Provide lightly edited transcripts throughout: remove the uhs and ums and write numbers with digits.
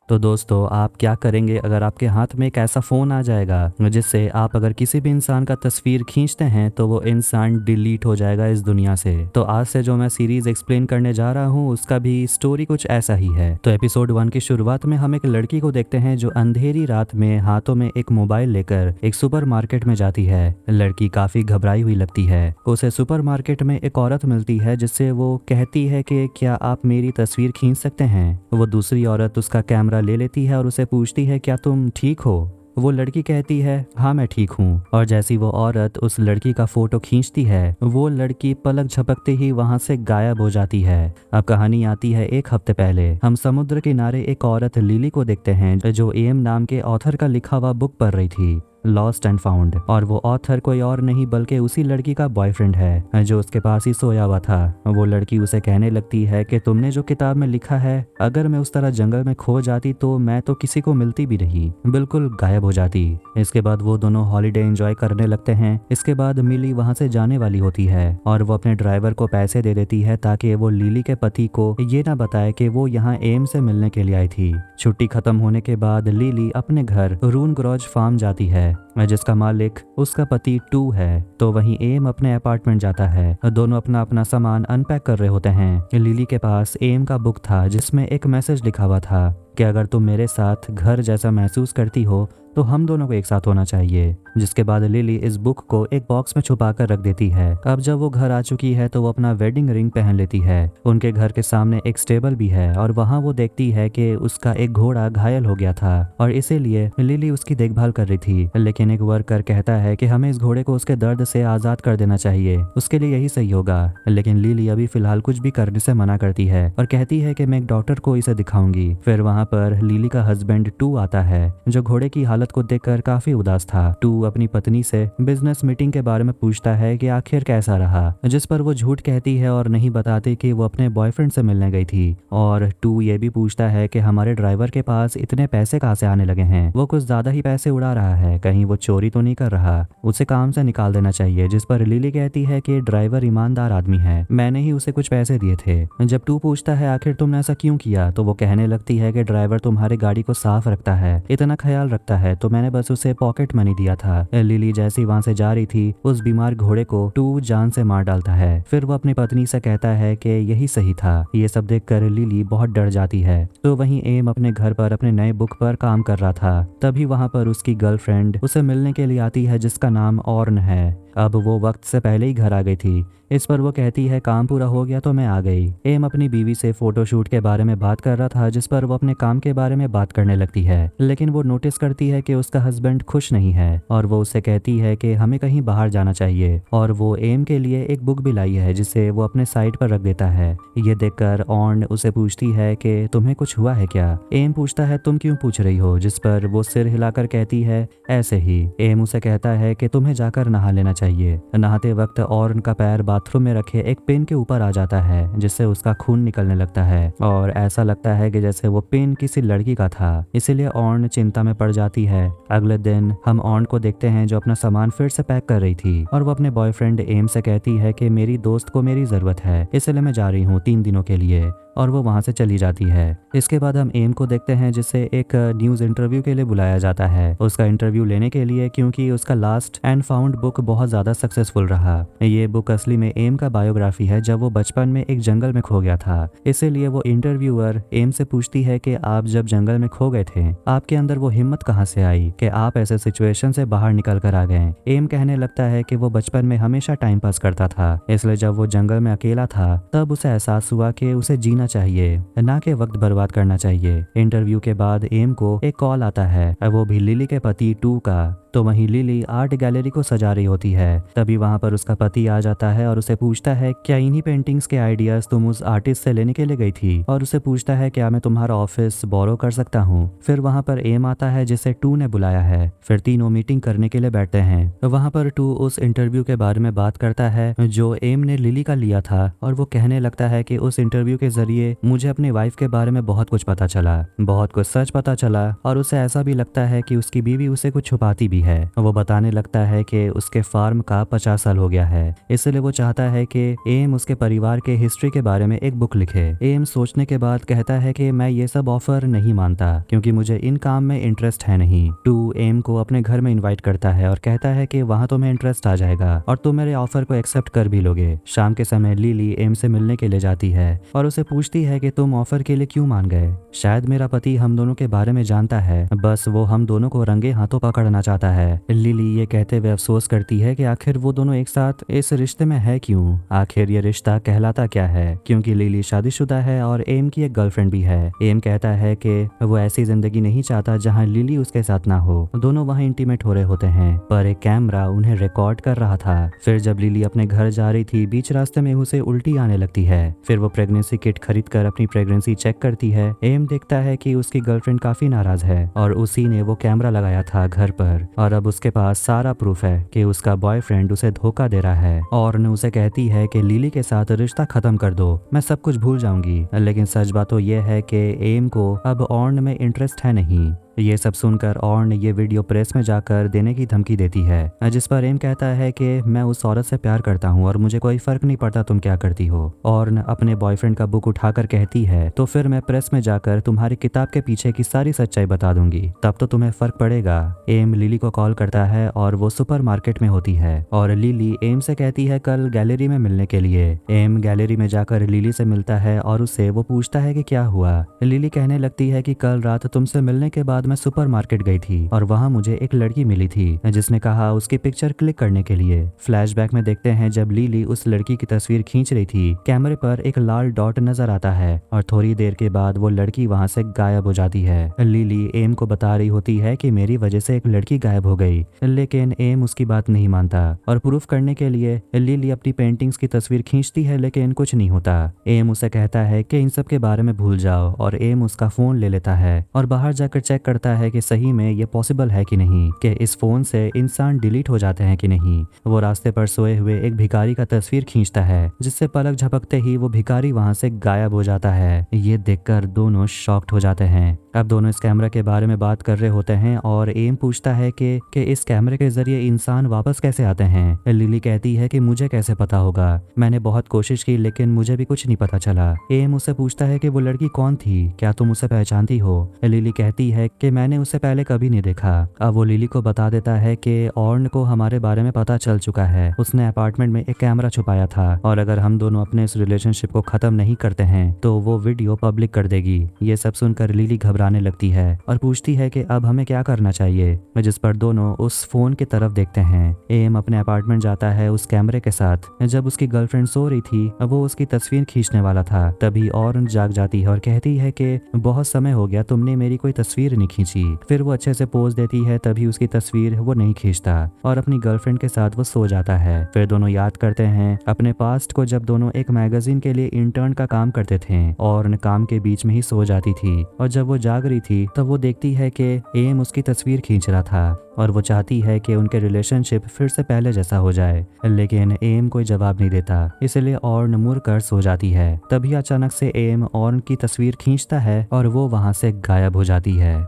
तो दोस्तों आप क्या करेंगे अगर आपके हाथ में एक ऐसा फ़ोन आ जाएगा जिससे आप अगर किसी भी इंसान का तस्वीर खींचते हैं तो वो इंसान डिलीट हो जाएगा इस दुनिया से। तो आज से जो मैं सीरीज एक्सप्लेन करने जा रहा हूँ उसका भी स्टोरी कुछ ऐसा ही है। तो एपिसोड 1 की शुरुआत में हम एक लड़की को देखते हैं जो अंधेरी रात में हाथों में एक मोबाइल लेकर एक सुपरमार्केट में जाती है। लड़की काफी घबराई हुई लगती है। उसे सुपरमार्केट में एक औरत मिलती है जिससे वो कहती है कि क्या आप मेरी तस्वीर खींच सकते हैं। वो दूसरी औरत उसका कैमरा ले लेती है और उसे पूछती है क्या तुम ठीक हो। वो लड़की कहती है हाँ मैं ठीक हूँ। और जैसी वो औरत उस लड़की का फोटो खींचती है वो लड़की पलक झपकते ही वहां से गायब हो जाती है। अब कहानी आती है एक हफ्ते पहले। हम समुद्र किनारे एक औरत लिली को देखते हैं जो एम नाम के ऑथर का लिखा हुआ बुक पढ़ रही थी, लॉस्ट एंड फाउंड। और वो ऑथर कोई और नहीं बल्कि उसी लड़की का बॉयफ्रेंड है जो उसके पास ही सोया हुआ था। वो लड़की उसे कहने लगती है कि तुमने जो किताब में लिखा है अगर मैं उस तरह जंगल में खो जाती तो मैं तो किसी को मिलती भी नहीं, बिल्कुल गायब हो जाती। इसके बाद वो दोनों हॉलीडे एंजॉय करने लगते हैं। इसके बाद मिली वहां से जाने वाली होती है और वो अपने ड्राइवर को पैसे दे देती है ताकि वो लिली के पति को ये ना बताए कि वो यहाँ एम से मिलने के लिए आई थी। छुट्टी खत्म होने के बाद लिली अपने घर रून ग्रोज फार्म जाती है जिसका मालिक उसका पति टू है। तो वहीं एम अपने अपार्टमेंट जाता है। दोनों अपना अपना सामान अनपैक कर रहे होते हैं। लिली के पास एम का बुक था जिसमें एक मैसेज लिखा हुआ था कि अगर तुम मेरे साथ घर जैसा महसूस करती हो तो हम दोनों को एक साथ होना चाहिए। जिसके बाद लिली इस बुक को एक बॉक्स में छुपा कर रख देती है। अब जब वो घर आ चुकी है तो वो अपना वेडिंग रिंग पहन लेती है। उनके घर के सामने एक स्टेबल भी है और वहाँ वो देखती है कि उसका एक घोड़ा घायल हो गया था और इसीलिए लिली उसकी देखभाल कर रही थी। लेकिन एक वर्कर कहता है कि हमें इस घोड़े को उसके दर्द से आजाद कर देना चाहिए, उसके लिए यही सही होगा। लेकिन लिली अभी फिलहाल कुछ भी करने से मना करती है और कहती है कि मैं एक डॉक्टर को इसे दिखाऊंगी। फिर वहाँ पर लिली का हस्बैंड टू आता है जो घोड़े की हालत को देखकर काफी उदास था। टू अपनी पत्नी से बिजनेस मीटिंग के बारे में पूछता है कि आखिर कैसा रहा, जिस पर वो झूठ कहती है और नहीं बताती कि वो अपने बॉयफ्रेंड से मिलने गई थी। और टू ये भी पूछता है कि हमारे ड्राइवर के पास इतने पैसे कहाँ से आने लगे हैं, वो कुछ ज्यादा ही पैसे उड़ा रहा है, कहीं वो चोरी तो नहीं कर रहा, उसे काम से निकाल देना चाहिए। जिस पर लिली कहती है कि ड्राइवर ईमानदार आदमी है, मैंने ही उसे कुछ पैसे दिए थे। जब टू पूछता है आखिर तुमने ऐसा क्यों किया तो वो कहने लगती है कि ड्राइवर तुम्हारी गाड़ी को साफ रखता है, इतना ख्याल रखता है, तो मैंने बस उसे पॉकेट मनी दिया था। लिली जैसी वहां से जा रही थी उस बीमार घोड़े को टू जान से मार डालता है। फिर वो अपनी पत्नी से कहता है कि यही सही था। ये सब देखकर लिली बहुत डर जाती है। तो वहीं एम अपने घर पर अपने नए बुक पर काम कर रहा था। तभी वहां पर उसकी गर्लफ्रेंड उसे मिलने के लिए आती है जिसका नाम ऑर्न है। अब वो वक्त से पहले ही घर आ गई थी। इस पर वो कहती है काम पूरा हो गया तो मैं आ गई। एम अपनी बीवी से फोटोशूट के बारे में बात कर रहा था जिस पर वो अपने काम के बारे में बात करने लगती है। लेकिन वो नोटिस करती है कि उसका हस्बैंड खुश नहीं है और वो उससे कहती है कि हमें कहीं बाहर जाना चाहिए। और वो एम के लिए एक बुक भी लाई है जिसे वो अपने साइड पर रख देता है। ये देखकर ऑर्न उसे पूछती है कि तुम्हें कुछ हुआ है क्या। एम पूछता है तुम क्यों पूछ रही हो, जिस पर वो सिर हिलाकर कहती है ऐसे ही। एम उसे कहता है कि तुम्हें जाकर नहा लेना चाहिए। नहाते वक्त ऑर्न का पैर बाथरूम में रखे एक पिन के ऊपर आ जाता है जिससे उसका खून निकलने लगता है और ऐसा लगता है कि जैसे वो पिन किसी लड़की का था। इसीलिए ऑर्न चिंता में पड़ जाती है। अगले दिन हम ऑर्न को देखते हैं जो अपना सामान फिर से पैक कर रही थी और वो अपने बॉयफ्रेंड एम से कहती है कि मेरी दोस्त को मेरी जरूरत है, इसलिए मैं जा रही हूँ 3 दिनों के लिए। और वो वहां से चली जाती है। इसके बाद हम एम को देखते हैं जिसे एक न्यूज इंटरव्यू के लिए बुलाया जाता है, उसका इंटरव्यू लेने के लिए, क्योंकि उसका लास्ट एंड फाउंड बुक बहुत ज्यादा सक्सेसफुल रहा। ये बुक असली में एम का बायोग्राफी है जब वो बचपन में एक जंगल में खो गया था। इसीलिए वो इंटरव्यूअर एम से पूछती है कि आप जब जंगल में खो गए थे आपके अंदर वो हिम्मत कहाँ से आई कि आप ऐसे सिचुएशन से बाहर निकल कर आ गए। एम कहने लगता है कि वो बचपन में हमेशा टाइम पास करता था, इसलिए जब वो जंगल में अकेला था तब उसे एहसास हुआ कि उसे जीना चाहिए, ना कि वक्त बर्बाद करना चाहिए। इंटरव्यू के बाद एम को एक कॉल आता है, वो भी लिली के पति टू का। तो वहीं लिली आर्ट गैलरी को सजा रही होती है। तभी वहां पर उसका पति आ जाता है और उसे पूछता है क्या इन्हीं पेंटिंग्स के आइडियाज तुम उस आर्टिस्ट से लेने के लिए गई थी, और उसे पूछता है क्या मैं तुम्हारा ऑफिस बोरो कर सकता हूँ। फिर वहां पर एम आता है जिसे टू ने बुलाया है। फिर तीनों मीटिंग करने के लिए बैठते हैं। वहां पर टू उस इंटरव्यू के बारे में बात करता है जो एम ने लिली का लिया था और वो कहने लगता है कि उस इंटरव्यू के जरिए मुझे अपनी वाइफ के बारे में बहुत कुछ पता चला, बहुत कुछ सच पता चला और उसे ऐसा भी लगता है कि उसकी बीवी उसे कुछ छुपाती भी है। वो बताने लगता है कि उसके फार्म का 50 साल हो गया है, इसलिए वो चाहता है कि एम उसके परिवार के हिस्ट्री के बारे में एक बुक लिखे। एम सोचने के बाद कहता है कि मैं ये सब ऑफर नहीं मानता क्योंकि मुझे इन काम में इंटरेस्ट है नहीं। टू एम को अपने घर में इन्वाइट करता है और कहता है कि वहाँ तुम्हें इंटरेस्ट आ जाएगा और तुम मेरे ऑफर को एक्सेप्ट कर भी लोगे। शाम के समय लिली एम से मिलने के लिए जाती है और उसे पूछती है कि तुम ऑफर के लिए क्यों मान गए। शायद मेरा पति हम दोनों के बारे में जानता है, बस वो हम दोनों को रंगे हाथों पकड़ना चाहता है। लिली ये कहते हुए अफसोस करती है कि आखिर वो दोनों एक साथ इस रिश्ते में है क्यों, आखिर ये रिश्ता कहलाता क्या है, क्योंकि लिली शादीशुदा है और एम की एक गर्लफ्रेंड भी है। एम कहता है कि वो ऐसी जिंदगी नहीं चाहता जहाँ लिली उसके साथ ना हो। दोनों वहाँ इंटीमेट हो रहे होते हैं पर एक कैमरा उन्हें रिकॉर्ड कर रहा था। फिर जब लिली अपने घर जा रही थी, बीच रास्ते में उसे उल्टी आने लगती है। फिर वो प्रेगनेंसी किट खरीद कर अपनी प्रेगनेंसी चेक करती है। एम देखता है कि उसकी गर्लफ्रेंड काफी नाराज है और उसी ने वो कैमरा लगाया था घर पर और अब उसके पास सारा प्रूफ है कि उसका बॉयफ्रेंड उसे धोखा दे रहा है। और उसे कहती है कि लिली के साथ रिश्ता खत्म कर दो, मैं सब कुछ भूल जाऊंगी। लेकिन सच बात तो यह है कि एम को अब ऑर्न में इंटरेस्ट है नहीं। ये सब सुनकर ऑर्न ये वीडियो प्रेस में जाकर देने की धमकी देती है, जिस पर एम कहता है कि मैं उस औरत से प्यार करता हूँ और मुझे कोई फर्क नहीं पड़ता तुम क्या करती हो। ऑर्न अपने बॉयफ्रेंड का बुक उठाकर कहती है तो फिर मैं प्रेस में जाकर तुम्हारी किताब के पीछे की सारी सच्चाई बता दूंगी, तब तो तुम्हें फर्क पड़ेगा। एम लिली को कॉल करता है और वो सुपरमार्केट में होती है और लिली एम से कहती है कल गैलरी में मिलने के लिए। एम गैलरी में जाकर लिली से मिलता है और उससे वो पूछता है कि क्या हुआ। लिली कहने लगती है कि कल रात तुमसे मिलने के बाद मैं सुपरमार्केट गई थी और वहां मुझे एक लड़की मिली थी जिसने कहा उसकी पिक्चर क्लिक करने के लिए। फ्लैशबैक में देखते हैं जब लिली उस लड़की की तस्वीर खींच रही थी, कैमरे पर एक लाल डॉट नजर आता है और थोड़ी देर के बाद वो लड़की वहां से गायब हो जाती है। लिली एम को बता रही होती है कि मेरी वजह से एक लड़की गायब हो गई, लेकिन एम उसकी बात नहीं मानता और प्रूफ करने के लिए लिली अपनी पेंटिंग्स की तस्वीर खींचती है, लेकिन कुछ नहीं होता। एम उसे कहता है कि इन सब के बारे में भूल जाओ और एम उसका फोन ले लेता है और बाहर जाकर चेक करता है कि सही में ये पॉसिबल है कि नहीं, कि इस फोन से इंसान डिलीट हो जाते हैं कि नहीं। वो रास्ते पर सोए हुए एक भिखारी का तस्वीर खींचता है जिससे पलक झपकते ही वो भिखारी वहां से गायब हो जाता है। ये देखकर दोनों शॉक्ड हो जाते हैं। अब दोनों इस कैमरा के बारे में बात कर रहे होते हैं और एम पूछता है कि इस कैमरे के जरिए इंसान वापस कैसे आते हैं। लिली कहती है कि मुझे कैसे पता होगा, मैंने बहुत कोशिश की लेकिन मुझे भी कुछ नहीं पता चला। एम उससे पूछता है कि वो लड़की कौन थी, क्या तुम उसे पहचानती हो। लिली कहती है कि मैंने उसे पहले कभी नहीं देखा। अब वो लिली को बता देता है कि ऑर्न को हमारे बारे में पता चल चुका है, उसने अपार्टमेंट में एक कैमरा छुपाया था और अगर हम दोनों अपने इस रिलेशनशिप को खत्म नहीं करते हैं तो वो वीडियो पब्लिक कर देगी। ये सब सुनकर लिली घबराने लगती है और पूछती है कि अब हमें क्या करना चाहिए, जिस पर दोनों उस फोन की तरफ देखते हैं। एम अपने अपार्टमेंट जाता है उस कैमरे के साथ। जब उसकी गर्लफ्रेंड सो रही थी, वो उसकी तस्वीर खींचने वाला था, तभी ऑर्न जाग जाती है और कहती है कि बहुत समय हो गया, तुमने मेरी कोई तस्वीर नहीं खींची। फिर वो अच्छे से पोज देती है, तभी उसकी तस्वीर वो नहीं खींचता और अपनी गर्लफ्रेंड के साथ वो सो जाता है। फिर दोनों याद करते हैं अपने पास्ट को, जब दोनों एक मैगजीन के लिए इंटर्न का काम करते थे और काम के बीच में ही सो जाती थी और जब वो जाग रही थी तब वो देखती है कि एम उसकी तस्वीर खींच रहा था और वो चाहती है कि उनके रिलेशनशिप फिर से पहले जैसा हो जाए, लेकिन एम कोई जवाब नहीं देता, इसलिए ऑर्न मुड़ कर सो जाती है। तभी अचानक से एम ऑर्न की तस्वीर खींचता है और वो वहां से गायब हो जाती है।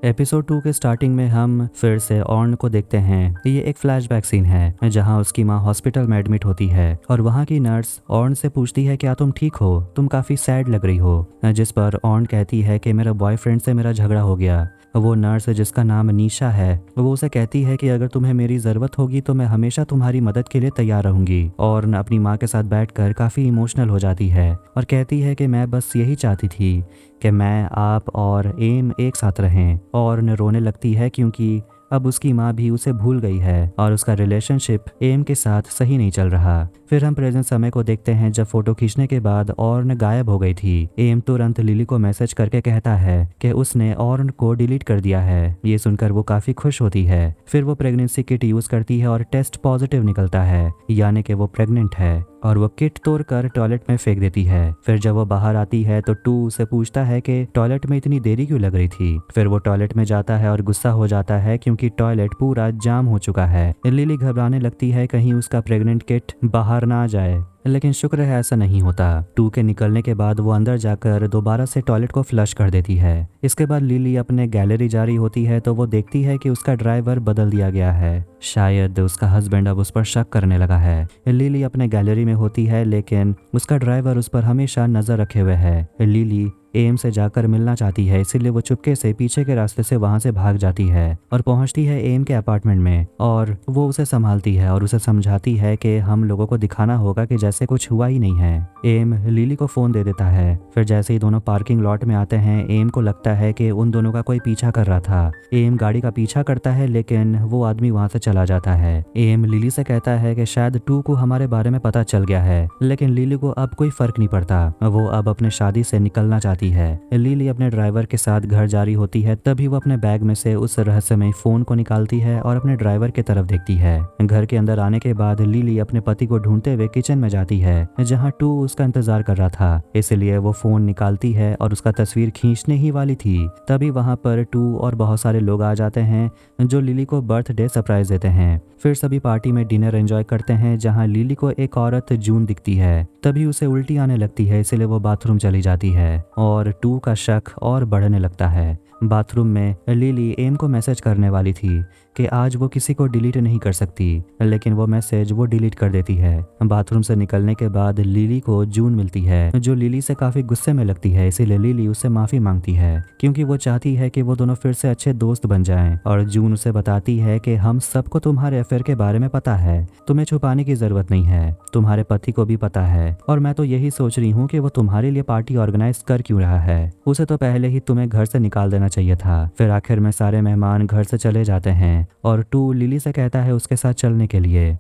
एपिसोड 2 के स्टार्टिंग में हम फिर से ऑर्न को देखते हैं। ये एक फ्लैशबैक सीन है जहां उसकी माँ हॉस्पिटल में एडमिट होती है और वहां की नर्स ऑर्न से पूछती है क्या तुम ठीक हो, तुम काफी सैड लग रही हो, जिस पर ऑर्न कहती है कि मेरा बॉयफ्रेंड से मेरा झगड़ा हो गया। वो नर्स जिसका नाम निशा है वो उसे कहती है कि अगर तुम्हें मेरी ज़रूरत होगी तो मैं हमेशा तुम्हारी मदद के लिए तैयार रहूंगी। और अपनी माँ के साथ बैठकर काफ़ी इमोशनल हो जाती है और कहती है कि मैं बस यही चाहती थी कि मैं, आप और एम एक साथ रहें। और रोने लगती है क्योंकि अब उसकी माँ भी उसे भूल गई है और उसका रिलेशनशिप एम के साथ सही नहीं चल रहा। फिर हम प्रेजेंट समय को देखते हैं जब फोटो खींचने के बाद ऑर्न गायब हो गई थी। एम तुरंत लिली को मैसेज करके कहता है कि उसने ऑर्न को डिलीट कर दिया है। ये सुनकर वो काफी खुश होती है। फिर वो प्रेगनेंसी किट यूज करती है और टेस्ट पॉजिटिव निकलता है, यानी कि वो प्रेग्नेंट है और वो किट तोड़कर टॉयलेट में फेंक देती है। फिर जब वो बाहर आती है तो टू उसे पूछता है कि टॉयलेट में इतनी देरी क्यों लग रही थी। फिर वो टॉयलेट में जाता है और गुस्सा हो जाता है क्योंकि टॉयलेट पूरा जाम हो चुका है। लिली घबराने लगती है कहीं उसका प्रेग्नेंट किट बाहर ना आ जाए, लेकिन शुक्र है ऐसा नहीं होता। टू के निकलने के बाद वो अंदर जाकर दोबारा से टॉयलेट को फ्लश कर देती है। इसके बाद लिली अपने गैलरी जा रही होती है तो वो देखती है कि उसका ड्राइवर बदल दिया गया है। शायद उसका हस्बैंड अब उस पर शक करने लगा है। लिली अपने गैलरी में होती है लेकिन उसका ड्राइवर उस पर हमेशा नजर रखे हुए है। लिली एम से जाकर मिलना चाहती है, इसीलिए वो चुपके से पीछे के रास्ते से वहां से भाग जाती है और पहुंचती है एम के अपार्टमेंट में और वो उसे संभालती है और उसे समझाती है कि हम लोगों को दिखाना होगा कि जैसे कुछ हुआ ही नहीं है। एम लिली को फोन दे देता है। फिर जैसे ही दोनों पार्किंग लॉट में आते हैं, एम को लगता है कि उन दोनों का कोई पीछा कर रहा था। एम गाड़ी का पीछा करता है लेकिन वो आदमी वहां से चला जाता है। एम लिली से कहता है कि शायद टू को हमारे बारे में पता चल गया है, लेकिन लिली को अब कोई फर्क नहीं पड़ता। वो अब अपने शादी से निकलना चाहती है। लिली अपने ड्राइवर के साथ घर जा रही होती है, तभी वो अपने बैग में से उस रहस्यमय फोन को निकालती है और अपने ड्राइवर की तरफ देखती है। घर के अंदर आने के बाद लिली अपने पति को ढूंढते हुए किचन में जाती है जहां टू उसका इंतजार कर रहा था, इसलिए वो फोन निकालती है और उसका तस्वीर खींचने ही वाली थी। तभी वहां पर टू और बहुत सारे लोग आ जाते हैं जो लिली को बर्थडे सरप्राइज देते हैं। फिर सभी पार्टी में डिनर एंजॉय करते हैं जहां लिली को एक औरत जून दिखती है। तभी उसे उल्टी आने लगती है, इसलिए वो बाथरूम चली जाती है और टू का शक और बढ़ने लगता है। बाथरूम में लिली एम को मैसेज करने वाली थी कि आज वो किसी को डिलीट नहीं कर सकती, लेकिन वो मैसेज वो डिलीट कर देती है। बाथरूम से निकलने के बाद लिली को जून मिलती है जो लिली से काफी गुस्से में लगती है, इसीलिए लिली उससे माफी मांगती है क्योंकि वो चाहती है कि वो दोनों फिर से अच्छे दोस्त बन जाएं। और जून उसे बताती है कि हम सबको तुम्हारे अफेयर के बारे में पता है, तुम्हें छुपाने की जरूरत नहीं है, तुम्हारे पति को भी पता है और मैं तो यही सोच रही हूँ कि वो तुम्हारे लिए पार्टी ऑर्गेनाइज कर क्यों रहा है। उसे तो पहले ही तुम्हें घर से निकाल देना चाहिए था। फिर आखिर में सारे मेहमान घर से चले जाते हैं और टू लिली से कहता है उसके साथ चलने के लिए।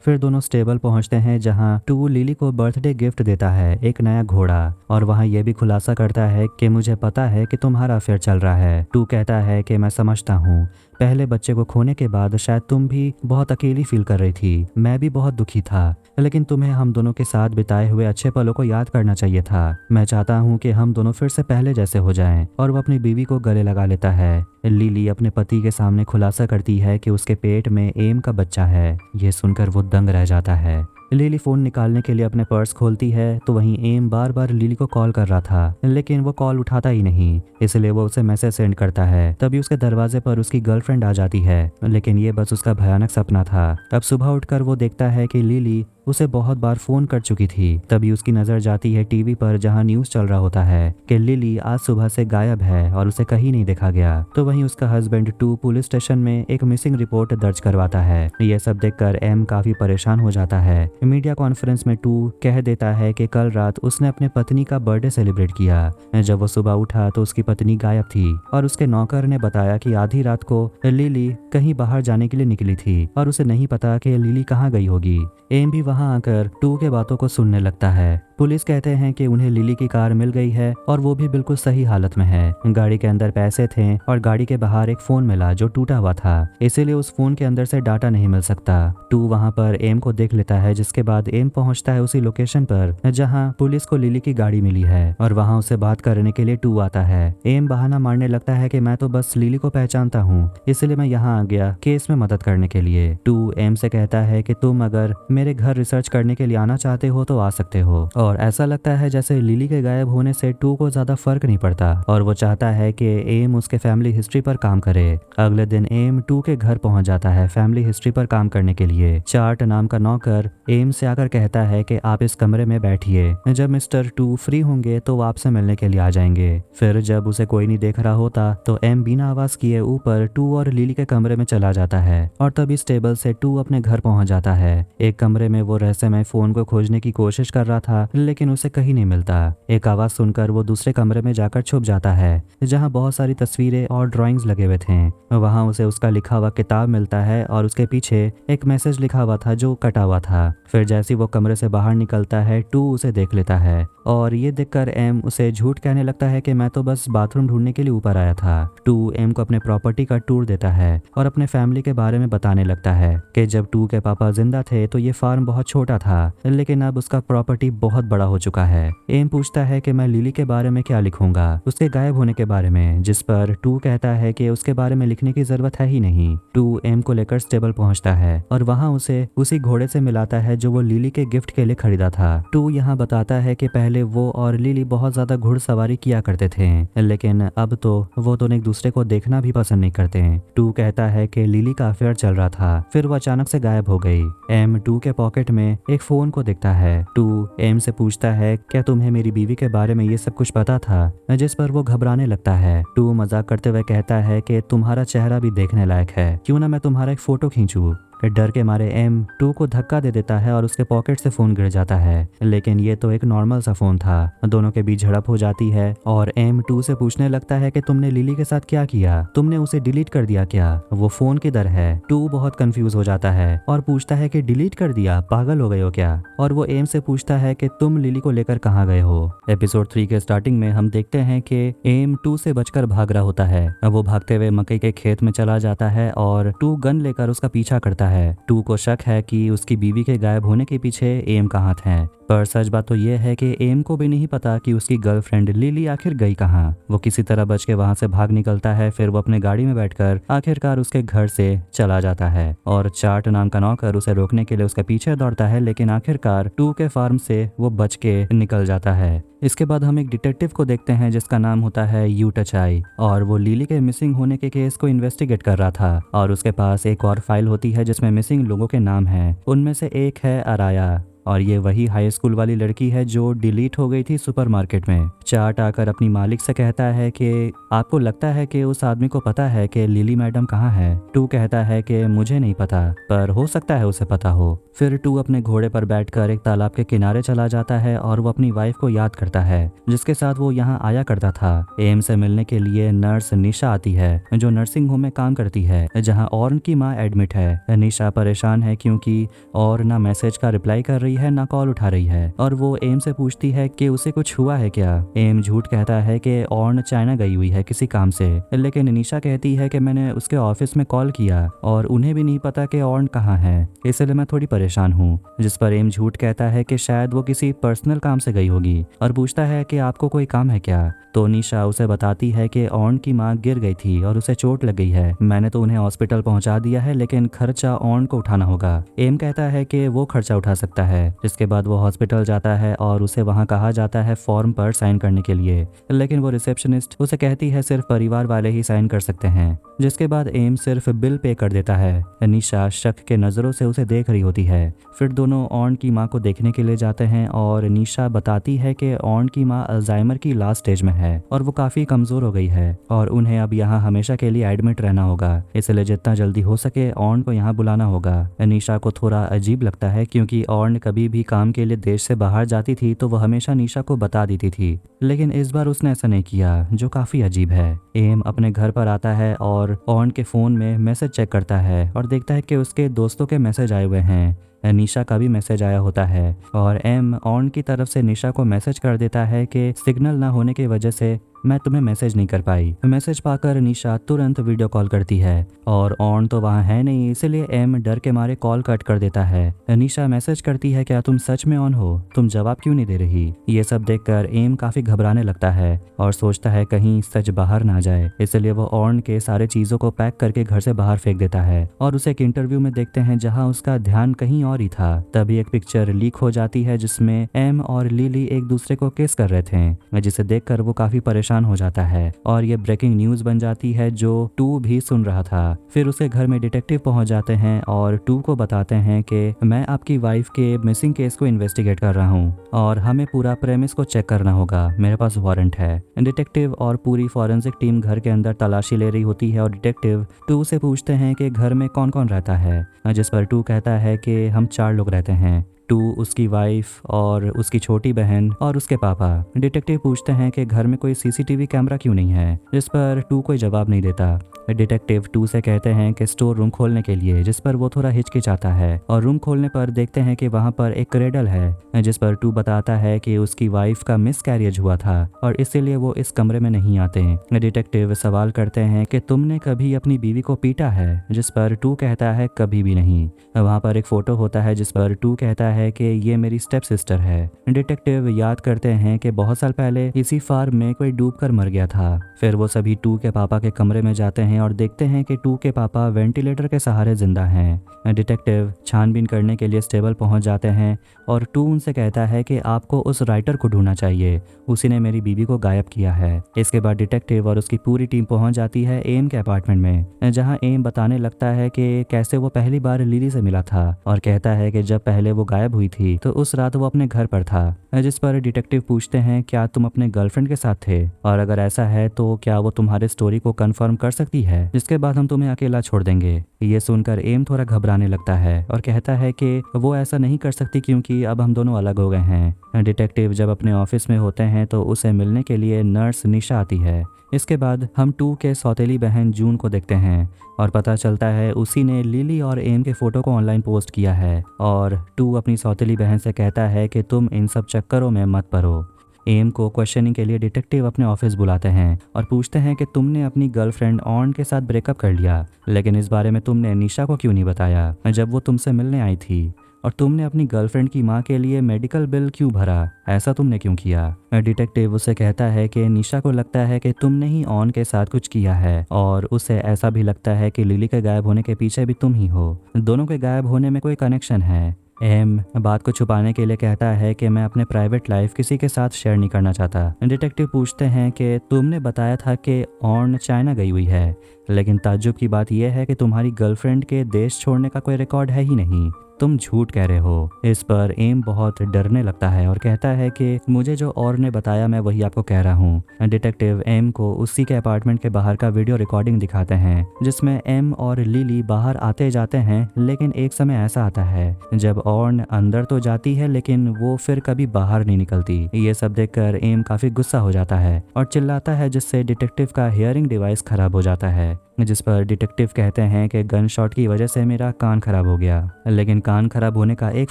फिर दोनों स्टेबल पहुंचते हैं जहां टू लिली को बर्थडे गिफ्ट देता है, एक नया घोड़ा, और वहां ये भी खुलासा करता है कि मुझे पता है कि तुम्हारा अफेयर चल रहा है। टू कहता है कि मैं समझता हूँ, पहले बच्चे को खोने के बाद शायद तुम भी बहुत अकेली फील कर रही थी, मैं भी बहुत दुखी था, लेकिन तुम्हें हम दोनों के साथ बिताए हुए अच्छे पलों को याद करना चाहिए था। मैं चाहता हूँ कि हम दोनों फिर से पहले जैसे हो जाएं। और वो अपनी बीवी को गले लगा लेता है। लिली अपने पति के सामने खुलासा करती है कि उसके पेट में एम का बच्चा है। ये सुनकर वो दंग रह जाता है। लिली फोन निकालने के लिए अपने पर्स खोलती है तो वहीं एम बार बार लिली को कॉल कर रहा था, लेकिन वो कॉल उठाता ही नहीं, इसलिए वो उसे मैसेज सेंड करता है। तभी उसके दरवाजे पर उसकी गर्लफ्रेंड आ जाती है, लेकिन ये बस उसका भयानक सपना था। अब सुबह उठकर वो देखता है कि लिली उसे बहुत बार फोन कर चुकी थी। तभी उसकी नजर जाती है टीवी पर जहां न्यूज चल रहा होता है कि लिली आज सुबह से गायब है और उसे कहीं नहीं देखा गया। तो वहीं उसका हस्बैंड टू पुलिस स्टेशन में एक मिसिंग रिपोर्ट दर्ज करवाता है। यह सब देखकर एम काफी परेशान हो जाता है। मीडिया कॉन्फ्रेंस में टू कह देता है कि कल रात उसने अपने पत्नी का बर्थडे सेलिब्रेट किया। जब वो सुबह उठा तो उसकी पत्नी गायब थी और उसके नौकर ने बताया कि आधी रात को लिली कहीं बाहर जाने के लिए निकली थी और उसे नहीं पता कि लिली कहाँ गई होगी। एम भी वहां आकर टू के बातों को सुनने लगता है। पुलिस कहते हैं कि उन्हें लिली की कार मिल गई है और वो भी बिल्कुल सही हालत में है। गाड़ी के अंदर पैसे थे और गाड़ी के बाहर एक फोन मिला जो टूटा हुआ था, इसीलिए उस फोन के अंदर से डाटा नहीं मिल सकता। टू वहां पर एम को देख लेता है, जिसके बाद एम पहुंचता है उसी लोकेशन पर जहां पुलिस को लिली की गाड़ी मिली है और वहां उसे बात करने के लिए टू आता है। एम बहाना मारने लगता है कि मैं तो बस लिली को पहचानता हूँ, इसलिए मैं यहाँ आ गया केस में मदद करने के लिए। टू एम से कहता है कि तुम अगर मेरे घर रिसर्च करने के लिए आना चाहते हो तो आ सकते हो, और ऐसा लगता है जैसे लिली के गायब होने से टू को ज्यादा फर्क नहीं पड़ता और वो चाहता है कि एम उसके फैमिली हिस्ट्री पर काम करे। अगले दिन एम टू के घर पहुंच जाता है फैमिली हिस्ट्री पर काम करने के लिए। चार्ट नाम का नौकर एम से आकर कहता है कि आप इस कमरे में बैठिए, जब मिस्टर टू फ्री होंगे तो वो आपसे मिलने के लिए आ जाएंगे। फिर जब उसे कोई नहीं देख रहा होता तो एम बिना आवाज किए ऊपर टू और लिली के कमरे में चला जाता है और तभी इस टेबल से टू अपने घर पहुंच जाता है। एक कमरे में वो रहस्यमय फोन को खोजने की कोशिश कर रहा था, लेकिन उसे कहीं नहीं मिलता। एक आवाज सुनकर वो दूसरे कमरे में जाकर छुप जाता है जहां बहुत सारी तस्वीरें और ड्राइंग्स लगे हुए थे। वहां उसे उसका लिखा हुआ किताब मिलता है और उसके पीछे एक मैसेज लिखा हुआ था जो कटा हुआ था। फिर जैसे वो कमरे से बाहर निकलता है टू उसे देख लेता है और ये देखकर एम उसे झूठ कहने लगता है कि मैं तो बस बाथरूम ढूंढने के लिए ऊपर आया था। टू एम को अपने प्रॉपर्टी का टूर देता है और अपने फैमिली के बारे में बताने लगता है कि जब टू के पापा जिंदा थे तो ये फार्म बहुत छोटा था, लेकिन अब उसका प्रॉपर्टी बहुत बहुत बड़ा हो चुका है। एम पूछता है कि मैं लिली के बारे में क्या लिखूंगा, उसके गायब होने के बारे में, जिस पर टू कहता है कि उसके बारे में लिखने की जरूरत है ही नहीं। टू एम को लेकर स्टेबल पहुंचता है और वहां उसे उसी घोड़े से मिलाता है जो वो लिली के गिफ्ट के लिए खरीदा था। टू यहाँ बताता है कि पहले वो और लिली बहुत ज्यादा घुड़सवारी किया करते थे, लेकिन अब तो वो दोनों एक दूसरे को देखना भी पसंद नहीं करते। टू कहता है कि लिली का अफेयर चल रहा था, फिर वो अचानक से गायब हो गई। एम टू के पॉकेट में एक फोन को देखता है। टू एम से पूछता है क्या तुम्हें मेरी बीवी के बारे में ये सब कुछ पता था, जिस पर वो घबराने लगता है। टू मजाक करते हुए कहता है कि तुम्हारा चेहरा भी देखने लायक है, क्यों ना मैं तुम्हारा एक फोटो खींचूं। डर के मारे एम टू को धक्का दे देता है और उसके पॉकेट से फोन गिर जाता है, लेकिन ये तो एक नॉर्मल सा फोन था। दोनों के बीच झड़प हो जाती है और एम टू से पूछने लगता है कि तुमने लिली के साथ क्या किया, तुमने उसे डिलीट कर दिया क्या, वो फोन किधर है। टू बहुत कंफ्यूज हो जाता है और पूछता है कि डिलीट कर दिया, पागल हो गए हो क्या। और वो एम से पूछता है कि तुम लिली को लेकर कहाँ गए हो। एपिसोड 3 के स्टार्टिंग में हम देखते हैं कि एम टू से बचकर भाग रहा होता है। वो भागते हुए मकई के खेत में चला जाता है और टू गन लेकर उसका पीछा करता है। टू को शक है कि उसकी बीवी के गायब होने के पीछे एम का हाथ है, पर सच बात तो यह है कि एम को भी नहीं पता कि उसकी गर्लफ्रेंड लिली आखिर गई कहाँ। वो किसी तरह बच के वहां से भाग निकलता है, फिर वो अपने गाड़ी में बैठकर आखिरकार उसके घर से चला जाता है और चार्ट नाम का नौकर उसे रोकने के लिए उसके पीछे दौड़ता है, लेकिन आखिरकार टू के फार्म से वो बच के निकल जाता है। इसके बाद हम एक डिटेक्टिव को देखते हैं जिसका नाम होता है यू टचाई, और वो लिली के मिसिंग होने के केस को इन्वेस्टिगेट कर रहा था। और उसके पास एक और फाइल होती है जिसमें मिसिंग लोगों के नाम हैं। उनमें से एक है अराया, और ये वही हाई स्कूल वाली लड़की है जो डिलीट हो गई थी सुपरमार्केट में। चार्ट आकर अपनी मालिक से कहता है कि आपको लगता है कि उस आदमी को पता है कि लिली मैडम कहाँ है। टू कहता है कि मुझे नहीं पता, पर हो सकता है उसे पता हो। फिर टू अपने घोड़े पर बैठकर एक तालाब के किनारे चला जाता है और वो अपनी वाइफ को याद करता है जिसके साथ वो यहाँ आया करता था। एम से मिलने के लिए नर्स निशा आती है जो नर्सिंग होम में काम करती है जहाँ ऑर्न की माँ एडमिट है। निशा परेशान है क्योंकि और ना मैसेज का रिप्लाई कर रही है ना कॉल उठा रही है, और वो एम से पूछती है कि उसे कुछ हुआ है क्या। एम झूठ कहता है कि ऑर्न चाइना गई हुई है किसी काम से, लेकिन निशा कहती है कि मैंने उसके ऑफिस में कॉल किया और उन्हें भी नहीं पता कि ऑर्न कहाँ है, इसलिए मैं थोड़ी परेशान हूँ। जिस पर एम झूठ कहता है कि शायद वो किसी पर्सनल काम से गई होगी और पूछता है कि आपको कोई काम है क्या। तो निशा उसे बताती है कि ऑर्न की माँ गिर गई थी और उसे चोट लग गई है, मैंने तो उन्हें हॉस्पिटल पहुंचा दिया है, लेकिन खर्चा ऑर्न को उठाना होगा। एम कहता है कि वो खर्चा उठा सकता है। जिसके बाद वो हॉस्पिटल जाता है और उसे वहां कहा जाता है फॉर्म पर साइन करने के लिए, लेकिन वो रिसेप्शनिस्ट उसे कहती है सिर्फ परिवार वाले ही साइन कर सकते हैं। जिसके बाद एम सिर्फ बिल पे कर देता है। निशा शक के नजरों से उसे देख रही होती है। फिर दोनों ऑर्न की माँ को देखने के लिए जाते हैं और निशा बताती है कि ऑर्न की माँ अल्जाइमर की लास्ट स्टेज में है और वो काफी कमजोर हो गई है और उन्हें अब यहाँ हमेशा के लिए एडमिट रहना होगा, इसलिए जितना जल्दी हो सके ऑर्न को यहाँ बुलाना होगा। निशा को थोड़ा अजीब लगता है क्योंकि ऑर्न कभी भी काम के लिए देश से बाहर जाती थी तो वह हमेशा निशा को बता देती थी, लेकिन इस बार उसने ऐसा नहीं किया, जो काफी अजीब है। एम अपने घर पर आता है और ऑर्न के फोन में मैसेज चेक करता है और देखता है कि उसके दोस्तों के मैसेज आए हुए हैं। निशा का भी मैसेज आया होता है और एम ऑर्न की तरफ से निशा को मैसेज कर देता है कि सिग्नल ना होने की वजह से मैं तुम्हें मैसेज नहीं कर पाई। मैसेज पाकर निशा तुरंत वीडियो कॉल करती है और ऑर्न तो वहाँ है नहीं, इसलिए एम डर के मारे कॉल कट कर देता है। निशा मैसेज करती है क्या तुम सच में ऑन हो, तुम जवाब क्यों नहीं दे रही। ये सब देखकर एम काफी घबराने लगता है और सोचता है कहीं सच बाहर ना जाए, इसलिए वो ऑर्न के सारे चीजों को पैक करके घर से बाहर फेंक देता है। और उसे एक इंटरव्यू में देखते हैं जहाँ उसका ध्यान कहीं और ही था। तभी एक पिक्चर लीक हो जाती है जिसमें एम और लिली एक दूसरे को किस कर रहे थे, जिसे देखकर वो काफी परेशान हो जाता है और ये ब्रेकिंग न्यूज बन जाती है जो टू भी सुन रहा था। फिर उसके घर में डिटेक्टिव पहुंच जाते हैं और टू को बताते हैं कि मैं आपकी वाइफ के मिसिंग केस को इन्वेस्टिगेट कर रहा हूं और हमें पूरा प्रेमिस को चेक करना होगा, मेरे पास वारंट है। डिटेक्टिव और पूरी फॉरेंसिक टीम घर के अंदर तलाशी ले रही होती है और डिटेक्टिव टू से पूछते हैं कि घर में कौन कौन रहता है, जिस पर टू कहता है कि हम 4 लोग रहते हैं, टू, उसकी वाइफ और उसकी छोटी बहन और उसके पापा। डिटेक्टिव पूछते हैं कि घर में कोई सीसीटीवी कैमरा क्यों नहीं है, जिस पर टू कोई जवाब नहीं देता। डिटेक्टिव टू से कहते हैं कि स्टोर रूम खोलने के लिए, जिस पर वो थोड़ा हिचकिचाता है और रूम खोलने पर देखते हैं कि वहाँ पर एक क्रेडल है, जिस पर टू बताता है कि उसकी वाइफ का मिसकैरियज हुआ था और इसीलिए वो इस कमरे में नहीं आते। डिटेक्टिव सवाल करते हैं कि तुमने कभी अपनी बीवी को पीटा है, जिस पर टू कहता है कभी भी नहीं। वहाँ पर एक फोटो होता है जिस पर टू कहता है कि ये मेरी स्टेप सिस्टर है। डिटेक्टिव याद करते हैं कि बहुत साल पहले इसी फार्म में कोई डूबकर मर गया था। फिर वो सभी टू के पापा के कमरे में जाते हैं और देखते हैं कि टू के पापा वेंटिलेटर के सहारे जिंदा हैं। डिटेक्टिव छानबीन करने के लिए स्टेबल पहुंच जाते हैं और टू उनसे कहता है कि आपको उस राइटर को ढूंढना चाहिए, उसी ने मेरी बीवी को गायब किया है। इसके बाद डिटेक्टिव और उसकी पूरी टीम पहुंच जाती है एम के अपार्टमेंट में, जहां एम बताने लगता है कि कैसे वो पहली बार लिली से मिला था और कहता है कि जब पहले वो गायब हुई थी तो उस रात वो अपने घर पर था। जिस पर डिटेक्टिव पूछते हैं क्या तुम अपने गर्लफ्रेंड के साथ थे, और अगर ऐसा है तो क्या वो तुम्हारे स्टोरी को कंफर्म कर सकती है, जिसके बाद हम तुम्हें अकेला छोड़ देंगे। ये सुनकर एम थोड़ा घबराने लगता है और कहता है कि वो ऐसा नहीं कर सकती क्योंकि अब हम दोनों अलग हो गए हैं। डिटेक्टिव जब अपने ऑफिस में होते हैं तो उसे मिलने के लिए नर्स निशा आती है। इसके बाद हम टू के सौतेली बहन जून को देखते हैं और पता चलता है उसी ने लिली और एम के फोटो को ऑनलाइन पोस्ट किया है और टू अपनी सौतेली बहन से कहता है कि तुम इन सब चक्करों में मत पड़ो। एम को क्वेश्चनिंग के लिए डिटेक्टिव अपने ऑफिस बुलाते हैं और पूछते हैं कि तुमने अपनी गर्लफ्रेंड ऑन के साथ ब्रेकअप कर लिया, लेकिन इस बारे में तुमने निशा को क्यों नहीं बताया जब वो तुमसे मिलने आई थी, और तुमने अपनी गर्लफ्रेंड की माँ के लिए मेडिकल बिल क्यों भरा, ऐसा तुमने क्यों किया। डिटेक्टिव उसे कहता है कि निशा को लगता है कि तुमने ही ऑन के साथ कुछ किया है और उसे ऐसा भी लगता है कि लिली के गायब होने के पीछे भी तुम ही हो, दोनों के गायब होने में कोई कनेक्शन है। एम बात को छुपाने के लिए कहता है कि मैं अपने प्राइवेट लाइफ किसी के साथ शेयर नहीं करना चाहता। डिटेक्टिव पूछते हैं कि तुमने बताया था कि ऑन चाइना गई हुई है, लेकिन ताज्जुब की बात यह है कि तुम्हारी गर्लफ्रेंड के देश छोड़ने का कोई रिकॉर्ड है ही नहीं, तुम झूठ कह रहे हो। इस पर एम बहुत डरने लगता है और कहता है कि मुझे जो और ने बताया मैं वही आपको कह रहा हूँ। डिटेक्टिव एम को उसी के अपार्टमेंट के बाहर का वीडियो रिकॉर्डिंग दिखाते हैं जिसमें एम और लिली बाहर आते जाते हैं, लेकिन एक समय ऐसा आता है जब ऑर्न अंदर तो जाती है लेकिन वो फिर कभी बाहर नहीं निकलती। ये सब देखकर एम काफी गुस्सा हो जाता है और चिल्लाता है, जिससे डिटेक्टिव का हियरिंग डिवाइस खराब हो जाता है, जिस पर डिटेक्टिव कहते हैं कि गन शॉट की वजह से मेरा कान खराब हो गया, लेकिन कान खराब होने का एक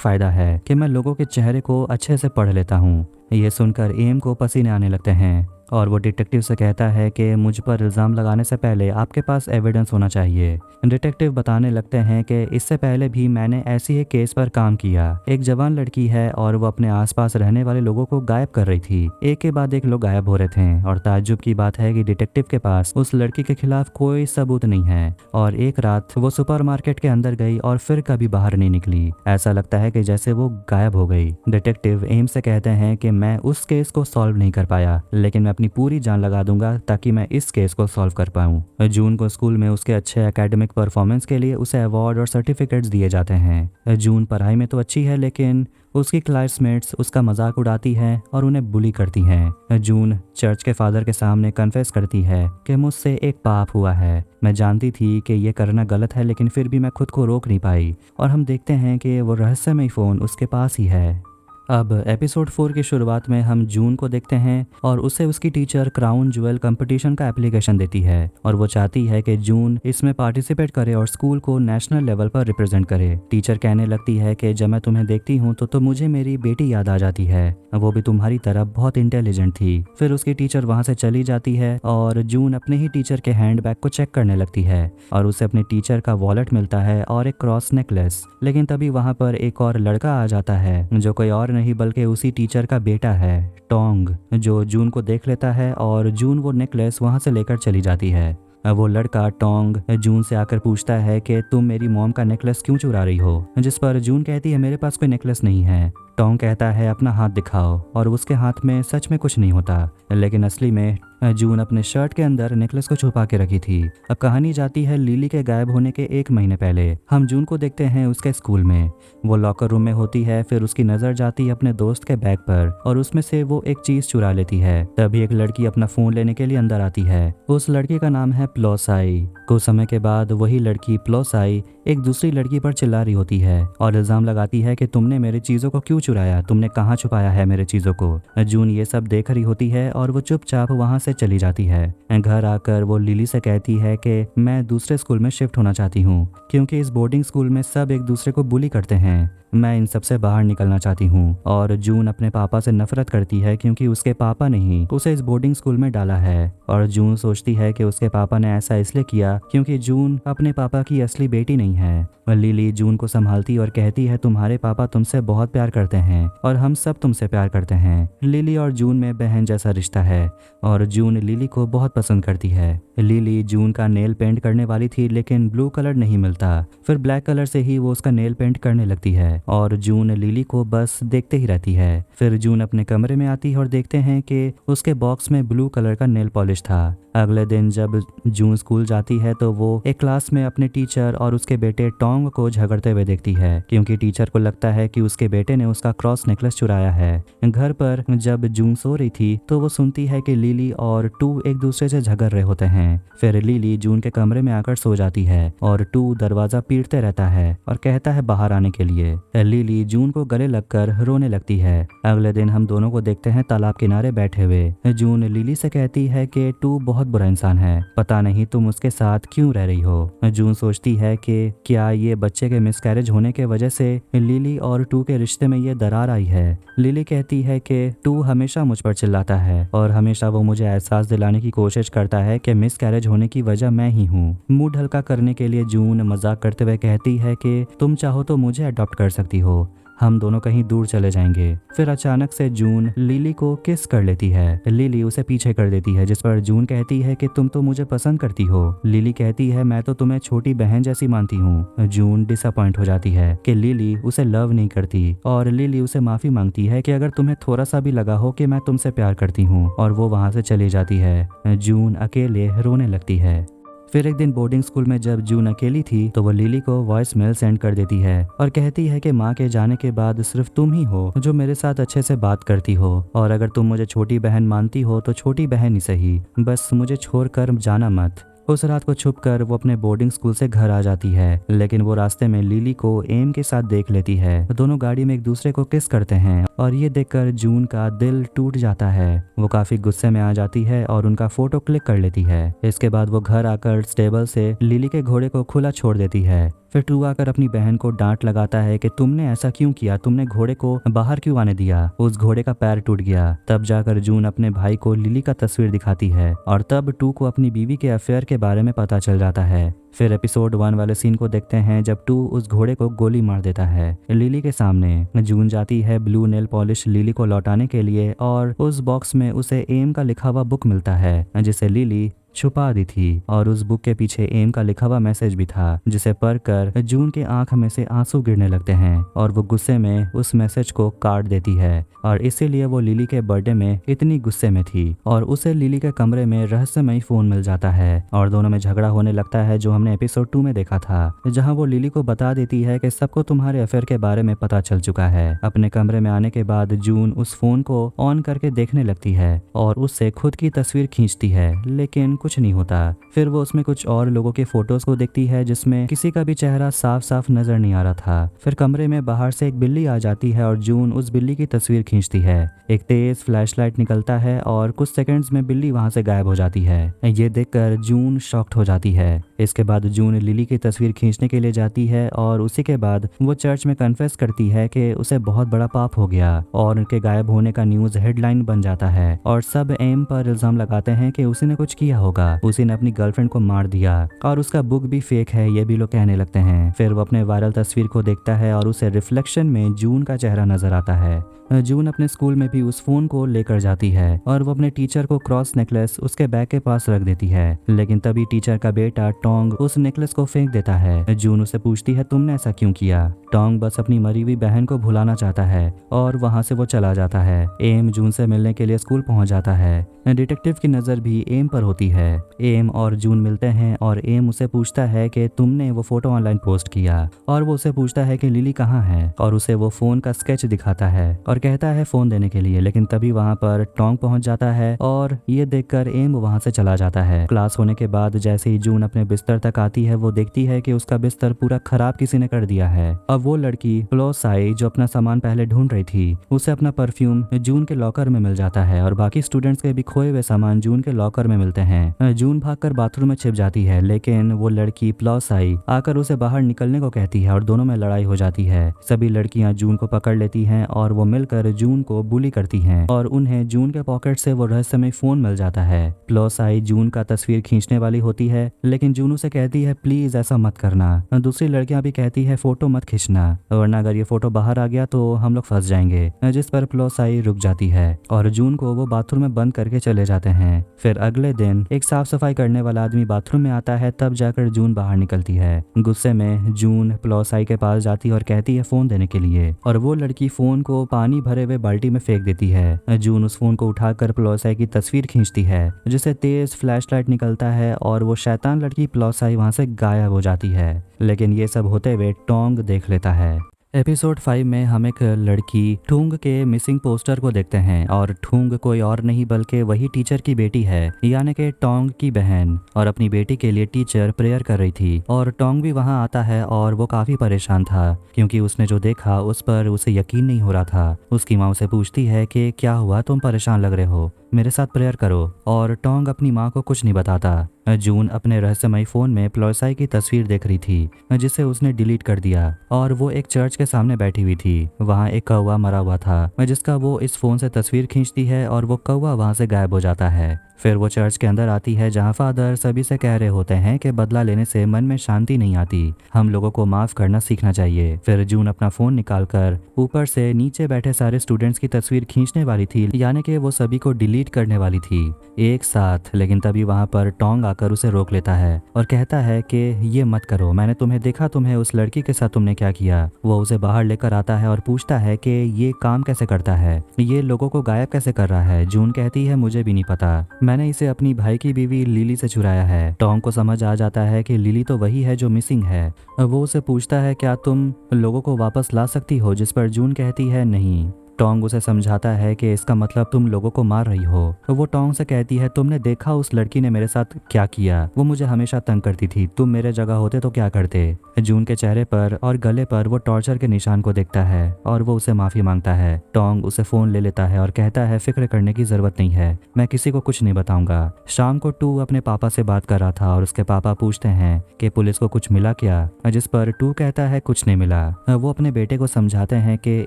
फायदा है कि मैं लोगों के चेहरे को अच्छे से पढ़ लेता हूँ। ये सुनकर एम को पसीने आने लगते हैं और वो डिटेक्टिव से कहता है कि मुझ पर इल्ज़ाम लगाने से पहले आपके पास एविडेंस होना चाहिए। डिटेक्टिव बताने लगते हैं कि इससे पहले भी मैंने ऐसी एक केस पर काम किया। एक जवान लड़की है और वो अपने आसपास रहने वाले लोगों को गायब कर रही थी। एक के बाद एक लोग गायब हो रहे थे और ताज्जुब की बात है कि डिटेक्टिव के पास उस लड़की के खिलाफ कोई सबूत नहीं है और एक रात वो सुपरमार्केट के अंदर गई और फिर कभी बाहर नहीं निकली। ऐसा लगता है कि जैसे वो गायब हो गई। डिटेक्टिव एम से कहते हैं कि मैं उस केस को सॉल्व नहीं कर पाया, लेकिन मैं अपनी पूरी जान लगा दूंगा ताकि मैं इस केस को सॉल्व कर पाऊं। जून को स्कूल में उसके अच्छे एकेडमिक परफॉर्मेंस के लिए उसे अवार्ड और सर्टिफिकेट्स दिए जाते हैं। जून पढ़ाई में तो अच्छी है, लेकिन उसकी क्लासमेट्स उसका मजाक उड़ाती हैं और उन्हें बुली करती हैं। जून चर्च के फादर के सामने कन्फेस करती है कि मुझसे एक पाप हुआ है। मैं जानती थी कि ये करना गलत है, लेकिन फिर भी मैं खुद को रोक नहीं पाई। और हम देखते हैं कि वो रहस्यमय फ़ोन उसके पास ही है। अब एपिसोड 4 की शुरुआत में हम जून को देखते हैं और उसे उसकी टीचर क्राउन ज्वेल कंपटीशन का एप्लीकेशन देती है और वो चाहती है कि जून इसमें पार्टिसिपेट करे और स्कूल को नेशनल लेवल पर रिप्रेजेंट करे। टीचर कहने लगती है कि जब मैं तुम्हें देखती हूँ तो मुझे मेरी बेटी याद आ जाती है, वो भी तुम्हारी तरह बहुत इंटेलिजेंट थी। फिर उसकी टीचर वहाँ से चली जाती है और जून अपने ही टीचर के हैंडबैग को चेक करने लगती है और उसे अपने टीचर का वॉलेट मिलता है और एक क्रॉस नेकलेस। लेकिन तभी वहाँ पर एक और लड़का आ जाता है जो कोई और नहीं बल्कि उसी टीचर का बेटा है, टोंग, जो जून को देख लेता है और जून वो नेकलेस वहां से लेकर चली जाती है। वो लड़का टोंग जून से आकर पूछता है कि तुम मेरी मॉम का नेकलेस क्यों चुरा रही हो, जिस पर जून कहती है मेरे पास कोई नेकलेस नहीं है। टोंग कहता है अपना हाथ दिखाओ और उसके हाथ में सच में कुछ नहीं होता, लेकिन असली में जून अपने शर्ट के अंदर नेकलेस को छुपा के रखी थी। अब कहानी जाती है लिली के गायब होने के 1 महीने पहले। हम जून को देखते हैं उसके स्कूल में, वो लॉकर रूम में होती है। फिर उसकी नजर जाती है अपने दोस्त के बैग पर और उसमें से वो एक चीज चुरा लेती है। तभी एक लड़की अपना फोन लेने के लिए अंदर आती है। उस लड़की का नाम है प्लोसाई। कुछ समय के बाद वही लड़की प्लोसाई एक दूसरी लड़की पर चिल्ला रही होती है और इल्जाम लगाती है कि तुमने मेरी चीजों को क्यों चुराया, तुमने कहाँ छुपाया है मेरे चीजों को। जून ये सब देख रही होती है और वो चुपचाप वहां से चली जाती है। घर आकर वो लिली से कहती है कि मैं दूसरे स्कूल में शिफ्ट होना चाहती हूँ क्योंकि इस बोर्डिंग स्कूल में सब एक दूसरे को बुली करते हैं। मैं इन सब से बाहर निकलना चाहती हूँ। और जून अपने पापा से नफरत करती है क्योंकि उसके पापा ने ही उसे इस बोर्डिंग स्कूल में डाला है। और जून सोचती है कि उसके पापा ने ऐसा इसलिए किया क्योंकि जून अपने पापा की असली बेटी नहीं है। लिली जून को संभालती और कहती है तुम्हारे पापा तुमसे बहुत प्यार करते हैं और हम सब तुमसे प्यार करते हैं। लिली और जून में बहन जैसा रिश्ता है और जून लिली को बहुत पसंद करती है। लिली जून का नेल पेंट करने वाली थी लेकिन ब्लू कलर नहीं मिलता, फिर ब्लैक कलर से ही वो उसका नेल पेंट करने लगती है और जून लिली को बस देखते ही रहती है। फिर जून अपने कमरे में आती है और देखते हैं कि उसके बॉक्स में ब्लू कलर का नेल पॉलिश था। अगले दिन जब जून स्कूल जाती है तो वो एक क्लास में अपने टीचर और उसके बेटे टोंग को झगड़ते हुए देखती है क्योंकि टीचर को लगता है कि उसके बेटे ने उसका क्रॉस नेकलेस चुराया है। घर पर जब जून सो रही थी तो वो सुनती है कि लिली और टू एक दूसरे से झगड़ रहे होते हैं। फिर लिली जून के कमरे में आकर सो जाती है और टू दरवाजा पीटते रहता है और कहता है बाहर आने के लिए। लिली जून को गले लगकर रोने लगती है। अगले दिन हम दोनों को देखते हैं तालाब किनारे बैठे हुए। जून लिली से कहती है कि टू बहुत बुरा इंसान है, पता नहीं तुम उसके साथ क्यों रह रही हो। जून सोचती है कि क्या ये बच्चे के मिसकैरेज होने के वजह से लिली और टू के रिश्ते में ये दरार आई है। लिली कहती है कि टू हमेशा मुझ पर चिल्लाता है और हमेशा वो मुझे एहसास दिलाने की कोशिश करता है कि मिसकैरेज होने की वजह मैं ही हूँ। मूड हल्का करने के लिए जून मजाक करते हुए कहती है कि तुम चाहो तो मुझे अडॉप्ट कर सकती हो, हम दोनों कहीं दूर चले जाएंगे। फिर अचानक से जून लिली को किस कर लेती है। लिली उसे पीछे कर देती है जिस पर जून कहती है कि तुम तो मुझे पसंद करती हो। लिली कहती है मैं तो तुम्हें छोटी बहन जैसी मानती हूँ। जून डिसअपॉइंट हो जाती है कि लिली उसे लव नहीं करती और लिली उसे माफी मांगती है कि अगर तुम्हें थोड़ा सा भी लगा हो कि मैं तुमसे प्यार करती हूँ, और वो वहाँ से चली जाती है। जून अकेले रोने लगती है। फिर एक दिन बोर्डिंग स्कूल में जब जून अकेली थी तो वो लिली को वॉइस मेल सेंड कर देती है और कहती है कि माँ के जाने के बाद सिर्फ तुम ही हो जो मेरे साथ अच्छे से बात करती हो, और अगर तुम मुझे छोटी बहन मानती हो तो छोटी बहन ही सही, बस मुझे छोड़कर जाना मत। उस रात को छुपकर वो अपने बोर्डिंग स्कूल से घर आ जाती है, लेकिन वो रास्ते में लिली को एम के साथ देख लेती है। दोनों गाड़ी में एक दूसरे को किस करते हैं और ये देखकर जून का दिल टूट जाता है। वो काफी गुस्से में आ जाती है और उनका फोटो क्लिक कर लेती है। इसके बाद वो घर आकर स्टेबल से लिली के घोड़े को खुला छोड़ देती है। फिर टू आकर अपनी बहन को डांट लगाता है कि तुमने ऐसा क्यों किया, तुमने घोड़े को बाहर क्यों आने दिया, उस घोड़े का पैर टूट गया। तब जाकर जून अपने भाई को लिली का तस्वीर दिखाती है और तब टू को अपनी बीवी के अफेयर के बारे में पता चल जाता है। फिर एपिसोड 1 वाले सीन को देखते हैं जब टू उस घोड़े को गोली मार देता है लिली के सामने। जून जाती है ब्लू नेल पॉलिश लिली को लौटाने के लिए और उस बॉक्स में उसे एम का लिखा हुआ बुक मिलता है जिसे लिली छुपा दी थी, और उस बुक के पीछे एम का लिखा हुआ मैसेज भी था जिसे पढ़कर जून के आंख में से आंसू गिरने लगते हैं और वो गुस्से में उस मैसेज को काट देती है। और इसीलिए वो लिली के बर्थडे में इतनी गुस्से में थी और उसे लिली के कमरे में रहस्यमयी फोन मिल जाता है और दोनों में झगड़ा होने लगता है जो हमने एपिसोड 2 में देखा था, जहाँ वो लिली को बता देती है कि सबको तुम्हारे अफेयर के बारे में पता चल चुका है। अपने कमरे में आने के बाद जून उस फोन को ऑन करके देखने लगती है और उससे खुद की तस्वीर खींचती है, लेकिन कुछ नहीं होता। फिर वो उसमें कुछ और लोगों के फोटोज को देखती है जिसमें किसी का भी चेहरा साफ साफ नजर नहीं आ रहा था। फिर कमरे में बाहर से एक बिल्ली आ जाती है और जून उस बिल्ली की तस्वीर खींचती है। एक तेज फ्लैशलाइट निकलता है और कुछ सेकंड्स में बिल्ली वहां से गायब हो जाती है। ये देखकर जून शॉक्ड हो जाती है। इसके बाद जून लिली की तस्वीर खींचने के लिए जाती है और उसी के बाद वो चर्च में कन्फेस करती है कि उसे बहुत बड़ा पाप हो गया और उनके गायब होने का न्यूज हेडलाइन बन जाता है और सब एम पर इल्जाम लगाते हैं कि उसी ने कुछ किया होगा, उसी ने अपनी गर्लफ्रेंड को मार दिया और उसका बुक भी फेक है, ये भी लोग कहने लगते हैं। फिर वो अपने वायरल तस्वीर को देखता है और उसे रिफ्लेक्शन में जून का चेहरा नजर आता है। जून अपने स्कूल में भी उस फोन को लेकर जाती है और वो अपने टीचर को क्रॉस नेकलेस उसके बैग के पास रख देती है, लेकिन तभी टीचर का बेटा टोंग उस नेकलेस को फेंक देता है। जून उसे पूछती है तुमने ऐसा क्यों किया। टोंग बस अपनी मरी हुई बहन को भुलाना चाहता है और वहां से वो चला जाता है। एम जून से मिलने के लिए स्कूल पहुंच जाता है। डिटेक्टिव की नजर भी एम पर होती है। एम और जून मिलते हैं और एम उसे पूछता है कि तुमने वो फोटो ऑनलाइन पोस्ट किया, और वो उसे पूछता है कि लिली कहाँ है और उसे वो फोन का स्केच दिखाता है और कहता है फोन देने के लिए, लेकिन तभी वहाँ पर टोंग पहुंच जाता है और ये देखकर एम वहाँ से चला जाता है। क्लास होने के बाद जैसे ही जून अपने बिस्तर तक आती है वो देखती है कि उसका बिस्तर पूरा खराब किसी ने कर दिया है। अब वो लड़की प्लोसाई जो अपना सामान पहले ढूंढ रही थी, उसे अपना परफ्यूम जून के लॉकर में मिल जाता है और बाकी स्टूडेंट्स के भी खोए हुए सामान जून के लॉकर में मिलते हैं। जून भागकर बाथरूम में छिप जाती है, लेकिन वो लड़की प्लोसाई आकर उसे बाहर निकलने को कहती है और दोनों में लड़ाई हो जाती है। सभी लड़कियां जून को पकड़ लेती हैं और वो मिलकर जून को बुली करती हैं और उन्हें जून के पॉकेट से वो रहस्यमय फोन मिल जाता है। प्लोसाई जून का तस्वीर खींचने वाली होती है, लेकिन जून उसे कहती है प्लीज ऐसा मत करना। दूसरी लड़कियां भी कहती है फोटो मत खींचना, वरना अगर ये फोटो बाहर आ गया तो हम लोग फंस जाएंगे। जिस पर प्लोसाई रुक जाती है और जून को वो बाथरूम में बंद करके चले जाते हैं। फिर अगले दिन एक साफ सफाई करने वाला आदमी बाथरूम में आता है, तब जाकर जून बाहर निकलती है। गुस्से में जून प्लोसाई के पास जाती है और कहती है फोन देने के लिए, और वो लड़की फोन को पानी भरे हुए बाल्टी में फेंक देती है। जून उस फोन को उठाकर प्लोसाई की तस्वीर खींचती है, जिससे तेज फ्लैशलाइट निकलता है और वो शैतान लड़की प्लोसाई वहां से गायब हो जाती है। लेकिन ये सब होते हुए टोंग देख लेता है। एपिसोड 5 में हम एक लड़की ठुंग के मिसिंग पोस्टर को देखते हैं और ठुंग कोई और नहीं बल्कि वही टीचर की बेटी है, यानी कि टोंग की बहन, और अपनी बेटी के लिए टीचर प्रेयर कर रही थी। और टोंग भी वहां आता है और वो काफी परेशान था क्योंकि उसने जो देखा उस पर उसे यकीन नहीं हो रहा था। उसकी माँ उसे पूछती है कि क्या हुआ, तुम परेशान लग रहे हो, मेरे साथ प्रेयर करो। और टोंग अपनी माँ को कुछ नहीं बताता। जून अपने रहस्यमय फोन में प्लोसाई की तस्वीर देख रही थी, जिसे उसने डिलीट कर दिया, और वो एक चर्च के सामने बैठी हुई थी। वहाँ एक कौवा मरा हुआ था, जिसका वो इस फोन से तस्वीर खींचती है और वो कौवा वहाँ से गायब हो जाता है। फिर वो चर्च के अंदर आती है, जहाँ फादर सभी से कह रहे होते हैं कि बदला लेने से मन में शांति नहीं आती, हम लोगों को माफ करना सीखना चाहिए। फिर जून अपना फोन निकालकर ऊपर से नीचे बैठे सारे स्टूडेंट्स की तस्वीर खींचने वाली थी, यानी कि वो सभी को डिलीट करने वाली थी एक साथ। लेकिन तभी वहाँ पर टोंग आकर उसे रोक लेता है और कहता है कि ये मत करो, मैंने तुम्हें देखा, तुम्हें उस लड़की के साथ तुमने क्या किया। वो उसे बाहर लेकर आता है और पूछता है कि ये काम कैसे करता है, ये लोगों को गायब कैसे कर रहा है। जून कहती है मुझे भी नहीं पता, मैंने इसे अपनी भाई की बीवी लिली से चुराया है। टॉम को समझ आ जाता है कि लिली तो वही है जो मिसिंग है। वो उसे पूछता है क्या तुम लोगों को वापस ला सकती हो, जिस पर जून कहती है नहीं। टोंग उसे समझाता है कि इसका मतलब तुम लोगों को मार रही हो। वो टोंग से कहती है तुमने देखा उस लड़की ने मेरे साथ क्या किया, वो मुझे हमेशा तंग करती थी, तुम मेरे जगह होते तो क्या करते। जून के चेहरे पर और गले पर वो टॉर्चर के निशान को देखता है और वो उसे माफी मांगता है। टोंग उसे फोन ले लेता है और कहता है फिक्र करने की जरूरत नहीं है, मैं किसी को कुछ नहीं बताऊंगा। शाम को टू अपने पापा से बात कर रहा था और उसके पापा पूछते हैं कि पुलिस को कुछ मिला क्या, जिस पर टू कहता है कुछ नहीं मिला। वो अपने बेटे को समझाते हैं कि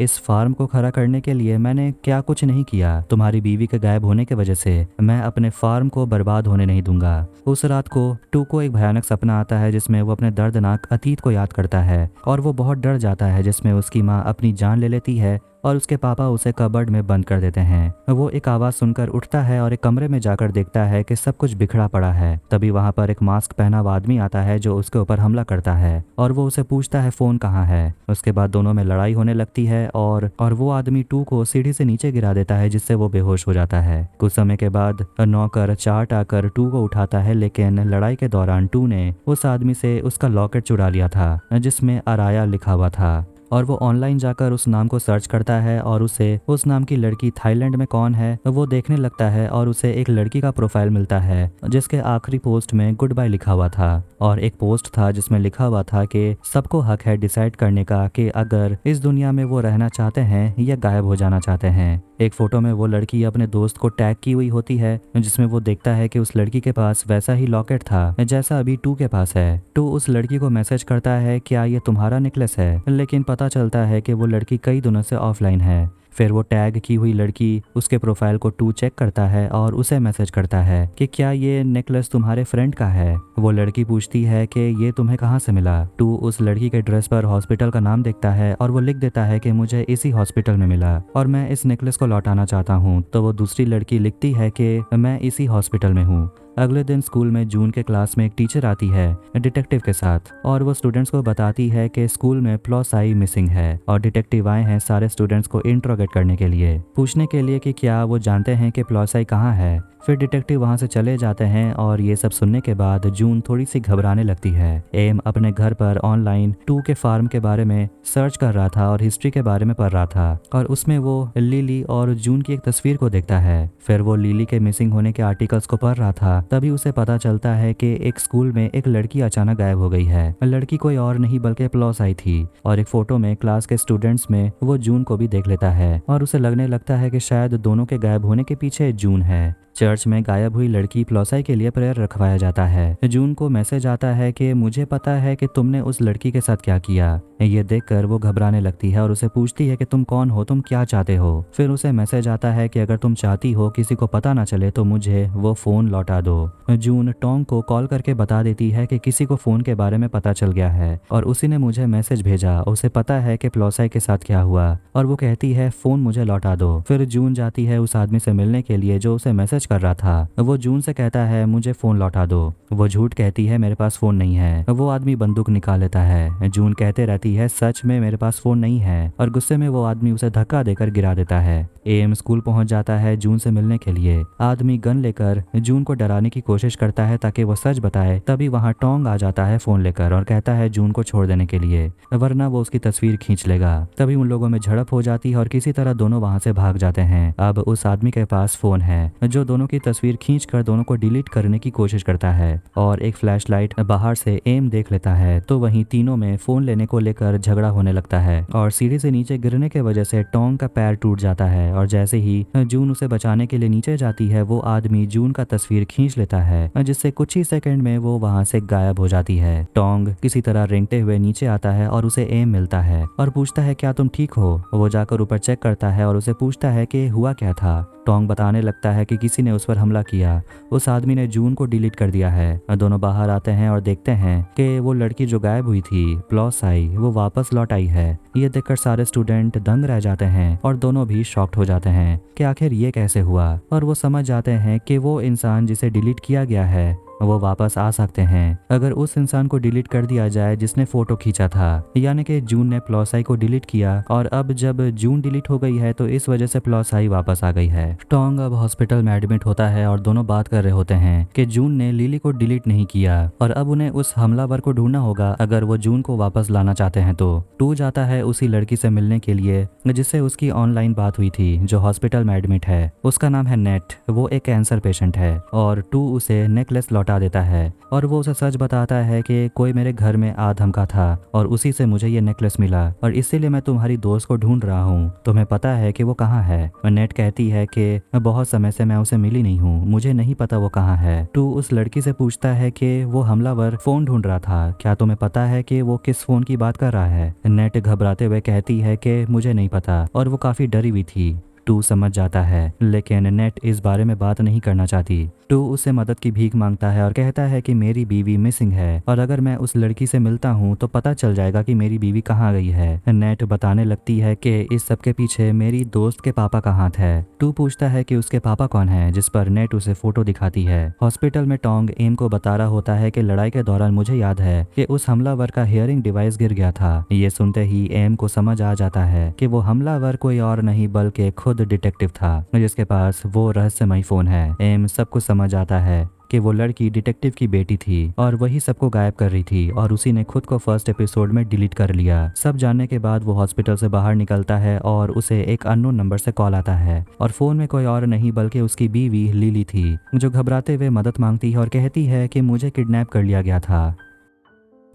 इस फार्म को खड़ा करने के लिए मैंने क्या कुछ नहीं किया, तुम्हारी बीवी के गायब होने की वजह से मैं अपने फार्म को बर्बाद होने नहीं दूंगा। उस रात को टू को एक भयानक सपना आता है जिसमें वो अपने दर्दनाक अतीत को याद करता है और वो बहुत डर जाता है, जिसमें उसकी माँ अपनी जान ले लेती है और उसके पापा उसे कबर्ड में बंद कर देते हैं। वो एक आवाज सुनकर उठता है और एक कमरे में जाकर देखता है कि सब कुछ बिखरा पड़ा है। तभी वहां पर एक मास्क पहना हुआ आदमी आता है जो उसके ऊपर हमला करता है और वो उसे पूछता है फोन कहाँ है। उसके बाद दोनों में लड़ाई होने लगती है और वो आदमी टू को सीढ़ी से नीचे गिरा देता है, जिससे वो बेहोश हो जाता है। कुछ समय के बाद नौकर चार्ट आकर टू को उठाता है, लेकिन लड़ाई के दौरान टू ने उस आदमी से उसका लॉकेट चुरा लिया था जिसमें अराया लिखा हुआ था। और वो ऑनलाइन जाकर उस नाम को सर्च करता है और उसे उस नाम की लड़की थाईलैंड में कौन है वो देखने लगता है और उसे एक लड़की का प्रोफाइल मिलता है जिसके आखिरी पोस्ट में गुड बाय लिखा हुआ था और एक पोस्ट था जिसमें लिखा हुआ था कि सबको हक है डिसाइड करने का कि अगर इस दुनिया में वो रहना चाहते हैं या गायब हो जाना चाहते हैं। एक फोटो में वो लड़की अपने दोस्त को टैग की हुई होती है, जिसमें वो देखता है कि उस लड़की के पास वैसा ही लॉकेट था जैसा अभी टू के पास है। टू उस लड़की को मैसेज करता है क्या ये तुम्हारा नेकलेस है, लेकिन पता चलता है कि वो लड़की कई दिनों से ऑफलाइन है। फिर वो टैग की हुई लड़की उसके प्रोफाइल को टू चेक करता है और उसे मैसेज करता है कि क्या ये नेकलेस तुम्हारे फ्रेंड का है। वो लड़की पूछती है कि ये तुम्हें कहाँ से मिला। टू उस लड़की के ड्रेस पर हॉस्पिटल का नाम देखता है और वो लिख देता है कि मुझे इसी हॉस्पिटल में मिला और मैं इस नेकलेस को लौटाना चाहता हूँ। तो वो दूसरी लड़की लिखती है कि मैं इसी हॉस्पिटल में हूँ। अगले दिन स्कूल में जून के क्लास में एक टीचर आती है डिटेक्टिव के साथ और वो स्टूडेंट्स को बताती है कि स्कूल में प्लॉसाई मिसिंग है और डिटेक्टिव आए हैं सारे स्टूडेंट्स को इंट्रोगेट करने के लिए, पूछने के लिए कि क्या वो जानते हैं कि प्लॉसाई कहाँ है। फिर डिटेक्टिव वहां से चले जाते हैं और ये सब सुनने के बाद जून थोड़ी सी घबराने लगती है। एम अपने घर पर ऑनलाइन 2 के फार्म के बारे में सर्च कर रहा था और हिस्ट्री के बारे में पढ़ रहा था और उसमें वो लिली और जून की एक तस्वीर को देखता है। फिर वो लिली के मिसिंग होने के आर्टिकल्स को पढ़ रहा था, तभी उसे पता चलता है कि एक स्कूल में एक लड़की अचानक गायब हो गई है। लड़की कोई और नहीं बल्कि प्लॉसाई थी और एक फोटो में क्लास के स्टूडेंट्स में वो जून को भी देख लेता है और उसे लगने लगता है कि शायद दोनों के गायब होने के पीछे जून है। चर्च में गायब हुई लड़की प्लॉसाई के लिए प्रेयर रखवाया जाता है। जून को मैसेज आता है कि मुझे पता है कि तुमने उस लड़की के साथ क्या किया। ये देखकर वो घबराने लगती है और उसे पूछती है कि तुम कौन हो, तुम क्या चाहते हो। फिर उसे मैसेज आता है कि अगर तुम चाहती हो किसी को पता ना चले तो मुझे वो फोन लौटा दो। जून टोंग को कॉल करके बता देती है कि किसी को फोन के बारे में पता चल गया है और उसी ने मुझे मैसेज भेजा। उसे पता है कि प्लॉसाई के साथ क्या हुआ और वो कहती है फोन मुझे लौटा दो। फिर जून जाती है उस आदमी से मिलने के लिए जो उसे मैसेज कर रहा था। वो जून से कहता है मुझे फोन लौटा दो। वो झूठ कहती है मेरे पास फोन नहीं है। वो आदमी बंदूक निकाल लेता है। जून कहते रहती है सच में मेरे पास फोन नहीं है और गुस्से में वो आदमी उसे धक्का देकर गिरा देता है। एम स्कूल पहुंच जाता है जून से मिलने के लिए। आदमी गन लेकर जून को डराने की कोशिश करता है ताकि वो सच बताए। तभी वहां टोंग आ जाता है फोन लेकर और कहता है जून को छोड़ देने के लिए वरना वो उसकी तस्वीर खींच लेगा। तभी उन लोगों में झड़प हो जाती है और किसी तरह दोनों वहां से भाग जाते हैं। अब उस आदमी के पास फोन है जो दोनों की तस्वीर खींचकर दोनों को डिलीट करने की कोशिश करता है और एक फ्लैशलाइट बाहर से एम देख लेता है तो वहीं तीनों में फोन लेने को लेकर झगड़ा होने लगता है और सीढ़ी से नीचे गिरने के वजह से टोंग का पैर टूट जाता है और जैसे ही जून उसे बचाने के लिए नीचे जाती है वो आदमी जून का तस्वीर खींच लेता है जिससे कुछ ही सेकंड में वो वहां से गायब हो जाती है। टोंग किसी तरह रेंगते हुए नीचे आता है और उसे एम मिलता है और पूछता है क्या तुम ठीक हो। वो जाकर ऊपर चेक करता है और उसे पूछता है कि हुआ क्या था। टोंग बताने लगता है कि किसी ने उस पर हमला किया, उस आदमी ने जून को डिलीट कर दिया है। दोनों बाहर आते हैं और देखते हैं कि वो लड़की जो गायब हुई थी प्लॉसाई वो वापस लौट आई है। ये देखकर सारे स्टूडेंट दंग रह जाते हैं और दोनों भी शॉक्ड हो जाते हैं कि आखिर ये कैसे हुआ और वो समझ जाते हैं कि वो इंसान जिसे डिलीट किया गया है वो वापस आ सकते हैं अगर उस इंसान को डिलीट कर दिया जाए जिसने फोटो खींचा था। यानी कि जून ने प्लॉसाई को डिलीट किया और अब जब जून डिलीट हो गई है तो इस वजह से प्लॉसाई वापस आ गई है। टोंग अब हॉस्पिटल में एडमिट होता है और दोनों बात कर रहे होते हैं कि जून ने लिली को डिलीट नहीं किया और अब उन्हें उस हमलावर को ढूंढना होगा अगर वो जून को वापस लाना चाहते हैं तो। टू जाता है उसी लड़की से मिलने के लिए जिससे उसकी ऑनलाइन बात हुई थी जो हॉस्पिटल में एडमिट है। उसका नाम है नेट, वो एक कैंसर पेशेंट है और टू उसे नेकलेस लौटा देता है और वो उसे सच बताता है कि कोई मेरे घर में आ धमका था और उसी से मुझे ये नेकलेस मिला और इसीलिए मैं तुम्हारी दोस्त को ढूंढ रहा हूँ। तुम्हें पता है कि वो कहाँ है। नेट कहती है कि बहुत समय से मैं उसे मिली नहीं हूँ, मुझे नहीं पता वो कहाँ है। टू उस लड़की से पूछता है कि वो हमलावर फोन ढूंढ रहा था, क्या तुम्हें पता है कि वो किस फोन की बात कर रहा है। नेट घबराते हुए कहती है कि मुझे नहीं पता और वो काफी डरी हुई थी। टू समझ जाता है लेकिन नेट इस बारे में बात नहीं करना चाहती। टू उससे मदद की भीख मांगता है और कहता है कि मेरी बीवी मिसिंग है और अगर मैं उस लड़की से मिलता हूँ तो पता चल जाएगा कि मेरी बीवी कहाँ गई है। नेट बताने लगती है कि इस सब के पीछे मेरी दोस्त के पापा का हाथ है। टू पूछता है कि उसके पापा कौन है, जिस पर नेट उसे फोटो दिखाती है। हॉस्पिटल में टोंग एम को बता रहा होता है कि लड़ाई के दौरान मुझे याद है कि उस हमलावर का हियरिंग डिवाइस गिर गया था। ये सुनते ही एम को समझ आ जाता है कि वो हमलावर कोई और नहीं बल्कि खुद डिटेक्टिव था जिसके पास वो रहस्यमयी फोन है। एम सब कुछ समझ आता है कि वो लड़की डिटेक्टिव की बेटी थी और वही सबको गायब कर रही थी और उसी ने खुद को फर्स्ट एपिसोड में डिलीट कर लिया। सब जानने के बाद वो हॉस्पिटल से बाहर निकलता है और उसे एक अननोन नंबर से कॉल आता है और फोन में कोई और नहीं बल्कि उसकी बीवी लिली थी जो घबराते हुए मदद मांगती है और कहती है कि मुझे किडनैप कर लिया गया था।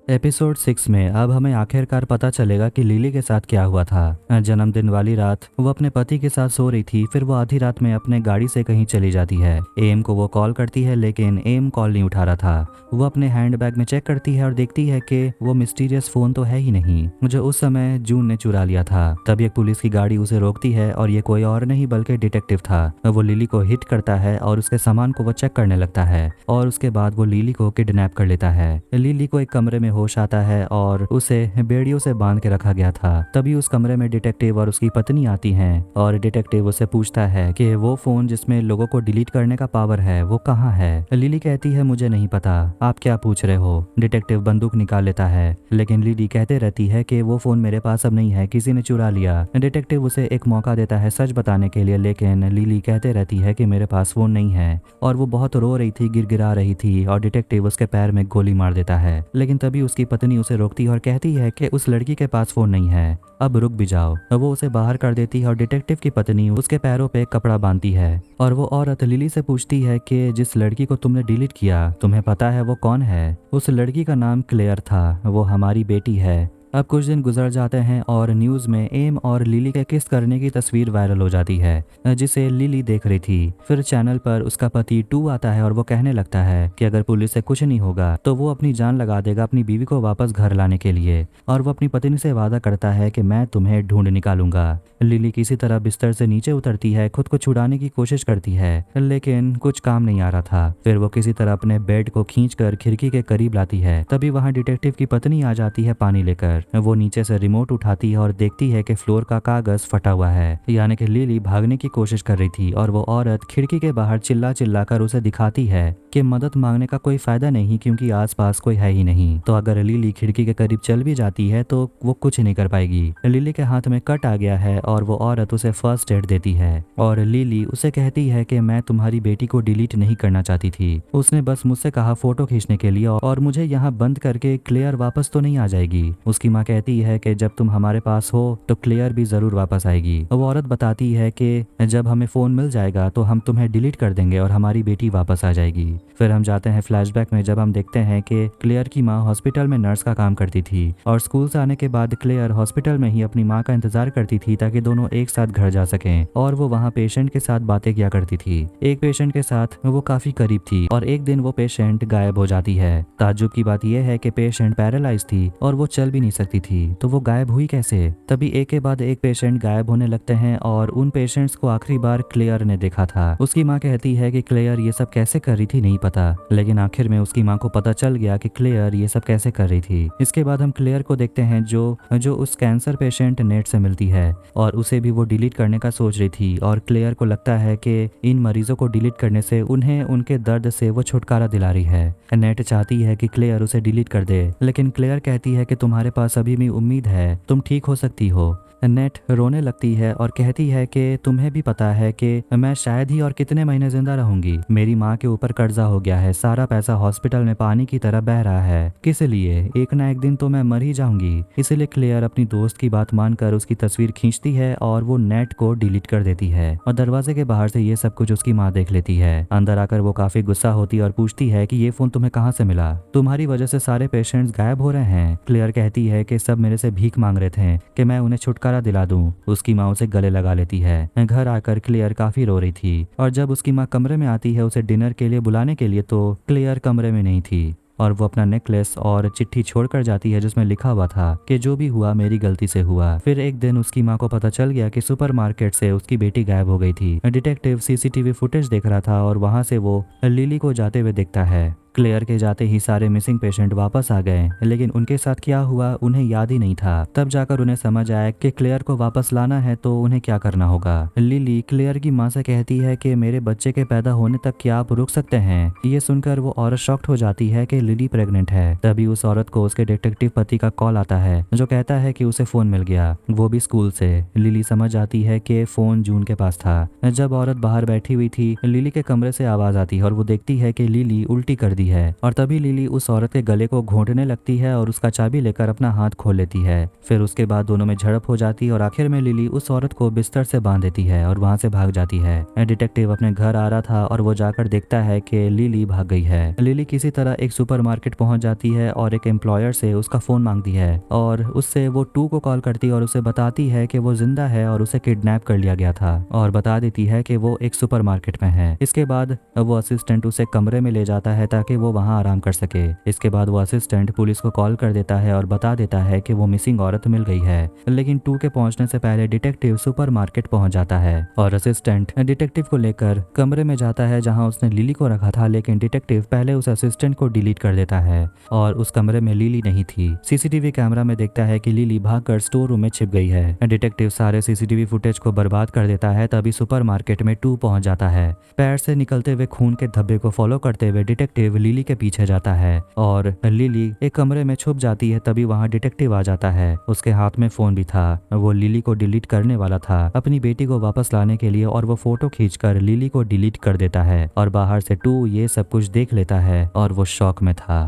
एपिसोड 6 में अब हमें आखिरकार पता चलेगा कि लिली के साथ क्या हुआ था। जन्मदिन वाली रात वो अपने पति के साथ सो रही थी, फिर वो आधी रात में अपने गाड़ी से कहीं चली जाती है। एम को वो कॉल करती है लेकिन एम कॉल नहीं उठा रहा था। वो अपने हैंडबैग में चेक करती है और देखती है कि वो मिस्टीरियस फोन तो है ही नहीं जो उस समय जून ने चुरा लिया था। तब एक पुलिस की गाड़ी उसे रोकती है और ये कोई और नहीं बल्कि डिटेक्टिव था। वो लिली को हिट करता है और उसके सामान को वो चेक करने लगता है और उसके बाद वो लिली को किडनैप कर लेता है। लिली को एक कमरे में होश आता है और उसे बेड़ियों से बांध के रखा गया था। तभी उस कमरे में डिटेक्टिव और उसकी पत्नी आती हैं और डिटेक्टिव उसे पूछता है कि वो फोन जिसमें लोगों को डिलीट करने का पावर है वो कहाँ है। लिली कहती है मुझे नहीं पता, आप क्या पूछ रहे हो। डिटेक्टिव बंदूक निकाल लेता है लेकिन लिली कहते रहती है कि वो फोन मेरे पास अब नहीं है, किसी ने चुरा लिया। डिटेक्टिव उसे एक मौका देता है सच बताने के लिए लेकिन लिली कहते रहती है कि मेरे पास फोन नहीं है और वो बहुत रो रही थी, गिड़गिड़ा रही थी और डिटेक्टिव उसके पैर में गोली मार देता है। लेकिन तभी उसकी पत्नी उसे रोकती है और कहती है कि उस लड़की के पास फोन नहीं है, अब रुक भी जाओ। वो उसे बाहर कर देती है और डिटेक्टिव की पत्नी उसके पैरों पे कपड़ा बांधती है और वो औरत लिली से पूछती है कि जिस लड़की को तुमने डिलीट किया तुम्हें पता है वो कौन है। उस लड़की का नाम क्लेयर था, वो हमारी बेटी है। अब कुछ दिन गुजर जाते हैं और न्यूज़ में एम और लिली के किस करने की तस्वीर वायरल हो जाती है जिसे लिली देख रही थी। फिर चैनल पर उसका पति टू आता है और वो कहने लगता है कि अगर पुलिस से कुछ नहीं होगा तो वो अपनी जान लगा देगा अपनी बीवी को वापस घर लाने के लिए और वो अपनी पत्नी से वादा करता है कि मैं तुम्हें ढूंढ निकालूंगा। लिली किसी तरह बिस्तर से नीचे उतरती है, खुद को छुड़ाने की कोशिश करती है लेकिन कुछ काम नहीं आ रहा था। फिर वो किसी तरह अपने बेड को खींचकर खिड़की के करीब लाती है। तभी वहाँ डिटेक्टिव की पत्नी आ जाती है पानी लेकर। वो नीचे से रिमोट उठाती है और देखती है कि फ्लोर का कागज फटा हुआ है, यानी कि लिली भागने की कोशिश कर रही थी और वो औरत खिड़की के बाहर चिल्ला चिल्ला कर उसे दिखाती है कि मदद मांगने का कोई फायदा नहीं क्योंकि आसपास कोई है ही नहीं। तो अगर लिली खिड़की के करीब चल भी जाती है तो वो कुछ नहीं कर पाएगी। लिली के हाथ में कट आ गया है और वो औरत उसे फर्स्ट एड देती है और लिली उसे कहती है कि मैं तुम्हारी बेटी को डिलीट नहीं करना चाहती थी, उसने बस मुझसे कहा फोटो खींचने के लिए और मुझे यहाँ बंद करके क्लेयर वापस तो नहीं आ जाएगी। उसकी माँ कहती है कि जब तुम हमारे पास हो तो क्लेयर भी जरूर वापस आएगी। वो औरत बताती है कि जब हमें फोन मिल जाएगा तो हम तुम्हें डिलीट कर देंगे और हमारी बेटी वापस आ जाएगी। फिर हम जाते हैं फ्लैशबैक में जब हम देखते हैं कि क्लेयर की माँ हॉस्पिटल में नर्स का काम करती थी और स्कूल से आने के बाद क्लेयर हॉस्पिटल में ही अपनी माँ का इंतजार करती थी ताकि दोनों एक साथ घर जा सकें और वो वहाँ पेशेंट के साथ बातें किया करती थी। एक पेशेंट के साथ वो काफी करीब थी और एक दिन वो पेशेंट गायब हो जाती है। ताज्जुब की बात यह है कि पेशेंट पैरालाइज थी और वो चल भी नहीं सकती थी, तो वो गायब हुई कैसे। तभी एक के बाद एक पेशेंट गायब होने लगते हैं और उन पेशेंट्स को आखिरी बार क्लेयर ने देखा था। उसकी माँ कहती है कि क्लेयर ये सब कैसे कर रही थी नहीं पता, लेकिन आखिर में उसकी माँ को पता चल गया कि क्लेयर ये सब कैसे कर रही थी। इसके बाद हम क्लेयर को देखते हैं जो उस कैंसर पेशेंट नेट से मिलती है और उसे भी वो डिलीट करने का सोच रही थी और क्लेयर को लगता है कि इन मरीजों को डिलीट करने से उन्हें उनके दर्द से वो छुटकारा दिला रही है। नेट चाहती है कि क्लेयर उसे डिलीट कर दे लेकिन क्लेयर कहती है कि तुम्हारे पास अभी भी उम्मीद है, तुम ठीक हो सकती हो। नेट रोने लगती है और कहती है कि तुम्हें भी पता है कि मैं शायद ही और कितने महीने जिंदा रहूंगी। मेरी माँ के ऊपर कर्जा हो गया है, सारा पैसा हॉस्पिटल में पानी की तरह बह रहा है, किस लिए, एक ना एक दिन तो मैं मर ही जाऊंगी। इसलिए क्लेयर अपनी दोस्त की बात मानकर उसकी तस्वीर खींचती है और वो नेट को डिलीट कर देती है और दरवाजे के बाहर से ये सब कुछ उसकी माँ देख लेती है। अंदर आकर वो काफी गुस्सा होती और पूछती है कि ये फोन तुम्हें कहाँ से मिला, तुम्हारी वजह से सारे पेशेंट्स गायब हो रहे हैं। क्लेयर कहती है कि सब मेरे से भीख मांग रहे थे कि मैं उन्हें छुटकारा दिला दूं। उसकी माँ उसे गले लगा लेती है। घर आकर क्लेयर काफी रो रही थी और जब उसकी माँ कमरे में आती है उसे डिनर के लिए बुलाने के लिए तो क्लेयर कमरे में नहीं थी और वो अपना नेकलेस और चिट्ठी छोड़कर जाती है जिसमें लिखा हुआ था कि जो भी हुआ मेरी गलती से हुआ। फिर एक दिन उसकी माँ को पता चल गया कि सुपरमार्केट से उसकी बेटी गायब हो गई थी। डिटेक्टिव सीसीटीवी फुटेज देख रहा था और वहां से वो लिली को जाते हुए देखता है। क्लेयर के जाते ही सारे मिसिंग पेशेंट वापस आ गए लेकिन उनके साथ क्या हुआ उन्हें याद ही नहीं था। तब जाकर उन्हें समझ आया कि क्लेयर को वापस लाना है तो उन्हें क्या करना होगा। लिली क्लेयर की माँ से कहती है कि मेरे बच्चे के पैदा होने तक क्या आप रुक सकते हैं। ये सुनकर वो औरत शॉक्ड हो जाती है कि लिली प्रेग्नेंट है। तभी उस औरत को उसके डिटेक्टिव पति का कॉल आता है जो कहता है कि उसे फोन मिल गया, वो भी स्कूल से। लिली समझ आती है कि फोन जून के पास था। जब औरत बाहर बैठी हुई थी लिली के कमरे से आवाज आती है और वो देखती है कि लिली उल्टी कर दी है और तभी लिली उस औरत के गले को घोंटने लगती है और उसका चाबी लेकर अपना हाथ खोल लेती है। फिर उसके बाद दोनों में झड़प हो जाती है और आखिर में लिली उस औरत को बिस्तर से बांध देती है और वहां से भाग जाती है। डिटेक्टिव अपने घर आ रहा था और वो जाकर देखता है कि लिली भाग गई है। लिली किसी तरह एक सुपरमार्केट पहुंच जाती है और एक एम्प्लॉयर से उसका फोन मांगती है और उससे वो टू को कॉल करती और उसे बताती है कि वो जिंदा है और उसे किडनैप कर लिया गया था और बता देती है कि वो एक सुपरमार्केट में है। इसके बाद वो असिस्टेंट उसे कमरे में ले जाता है ताकि ताकि वो वहाँ आराम कर सके। इसके बाद वो असिस्टेंट पुलिस को कॉल कर देता है और बता देता है कि वो मिसिंग औरत मिल गई है। लेकिन टू के पहुंचने से पहले डिटेक्टिव सुपरमार्केट पहुंच जाता है और असिस्टेंट डिटेक्टिव को लेकर कमरे में जाता है जहां उसने लिली को रखा था, लेकिन डिटेक्टिव पहले उस असिस्टेंट को डिलीट कर देता है और उस कमरे में लिली नहीं थी। सीसीटीवी कैमरा में देखता है कि लिली भागकर स्टोर रूम में छिप गई है। डिटेक्टिव सारे सीसीटीवी फुटेज को बर्बाद कर देता है। तभी सुपरमार्केट में टू पहुंच जाता है। पैर से निकलते हुए खून के धब्बे को फॉलो करते हुए डिटेक्टिव लिली के पीछे जाता है और लिली एक कमरे में छुप जाती है। तभी वहां डिटेक्टिव आ जाता है। उसके हाथ में फोन भी था। वो लिली को डिलीट करने वाला था अपनी बेटी को वापस लाने के लिए और वो फोटो खींचकर लिली को डिलीट कर देता है और बाहर से टू ये सब कुछ देख लेता है और वो शॉक में था।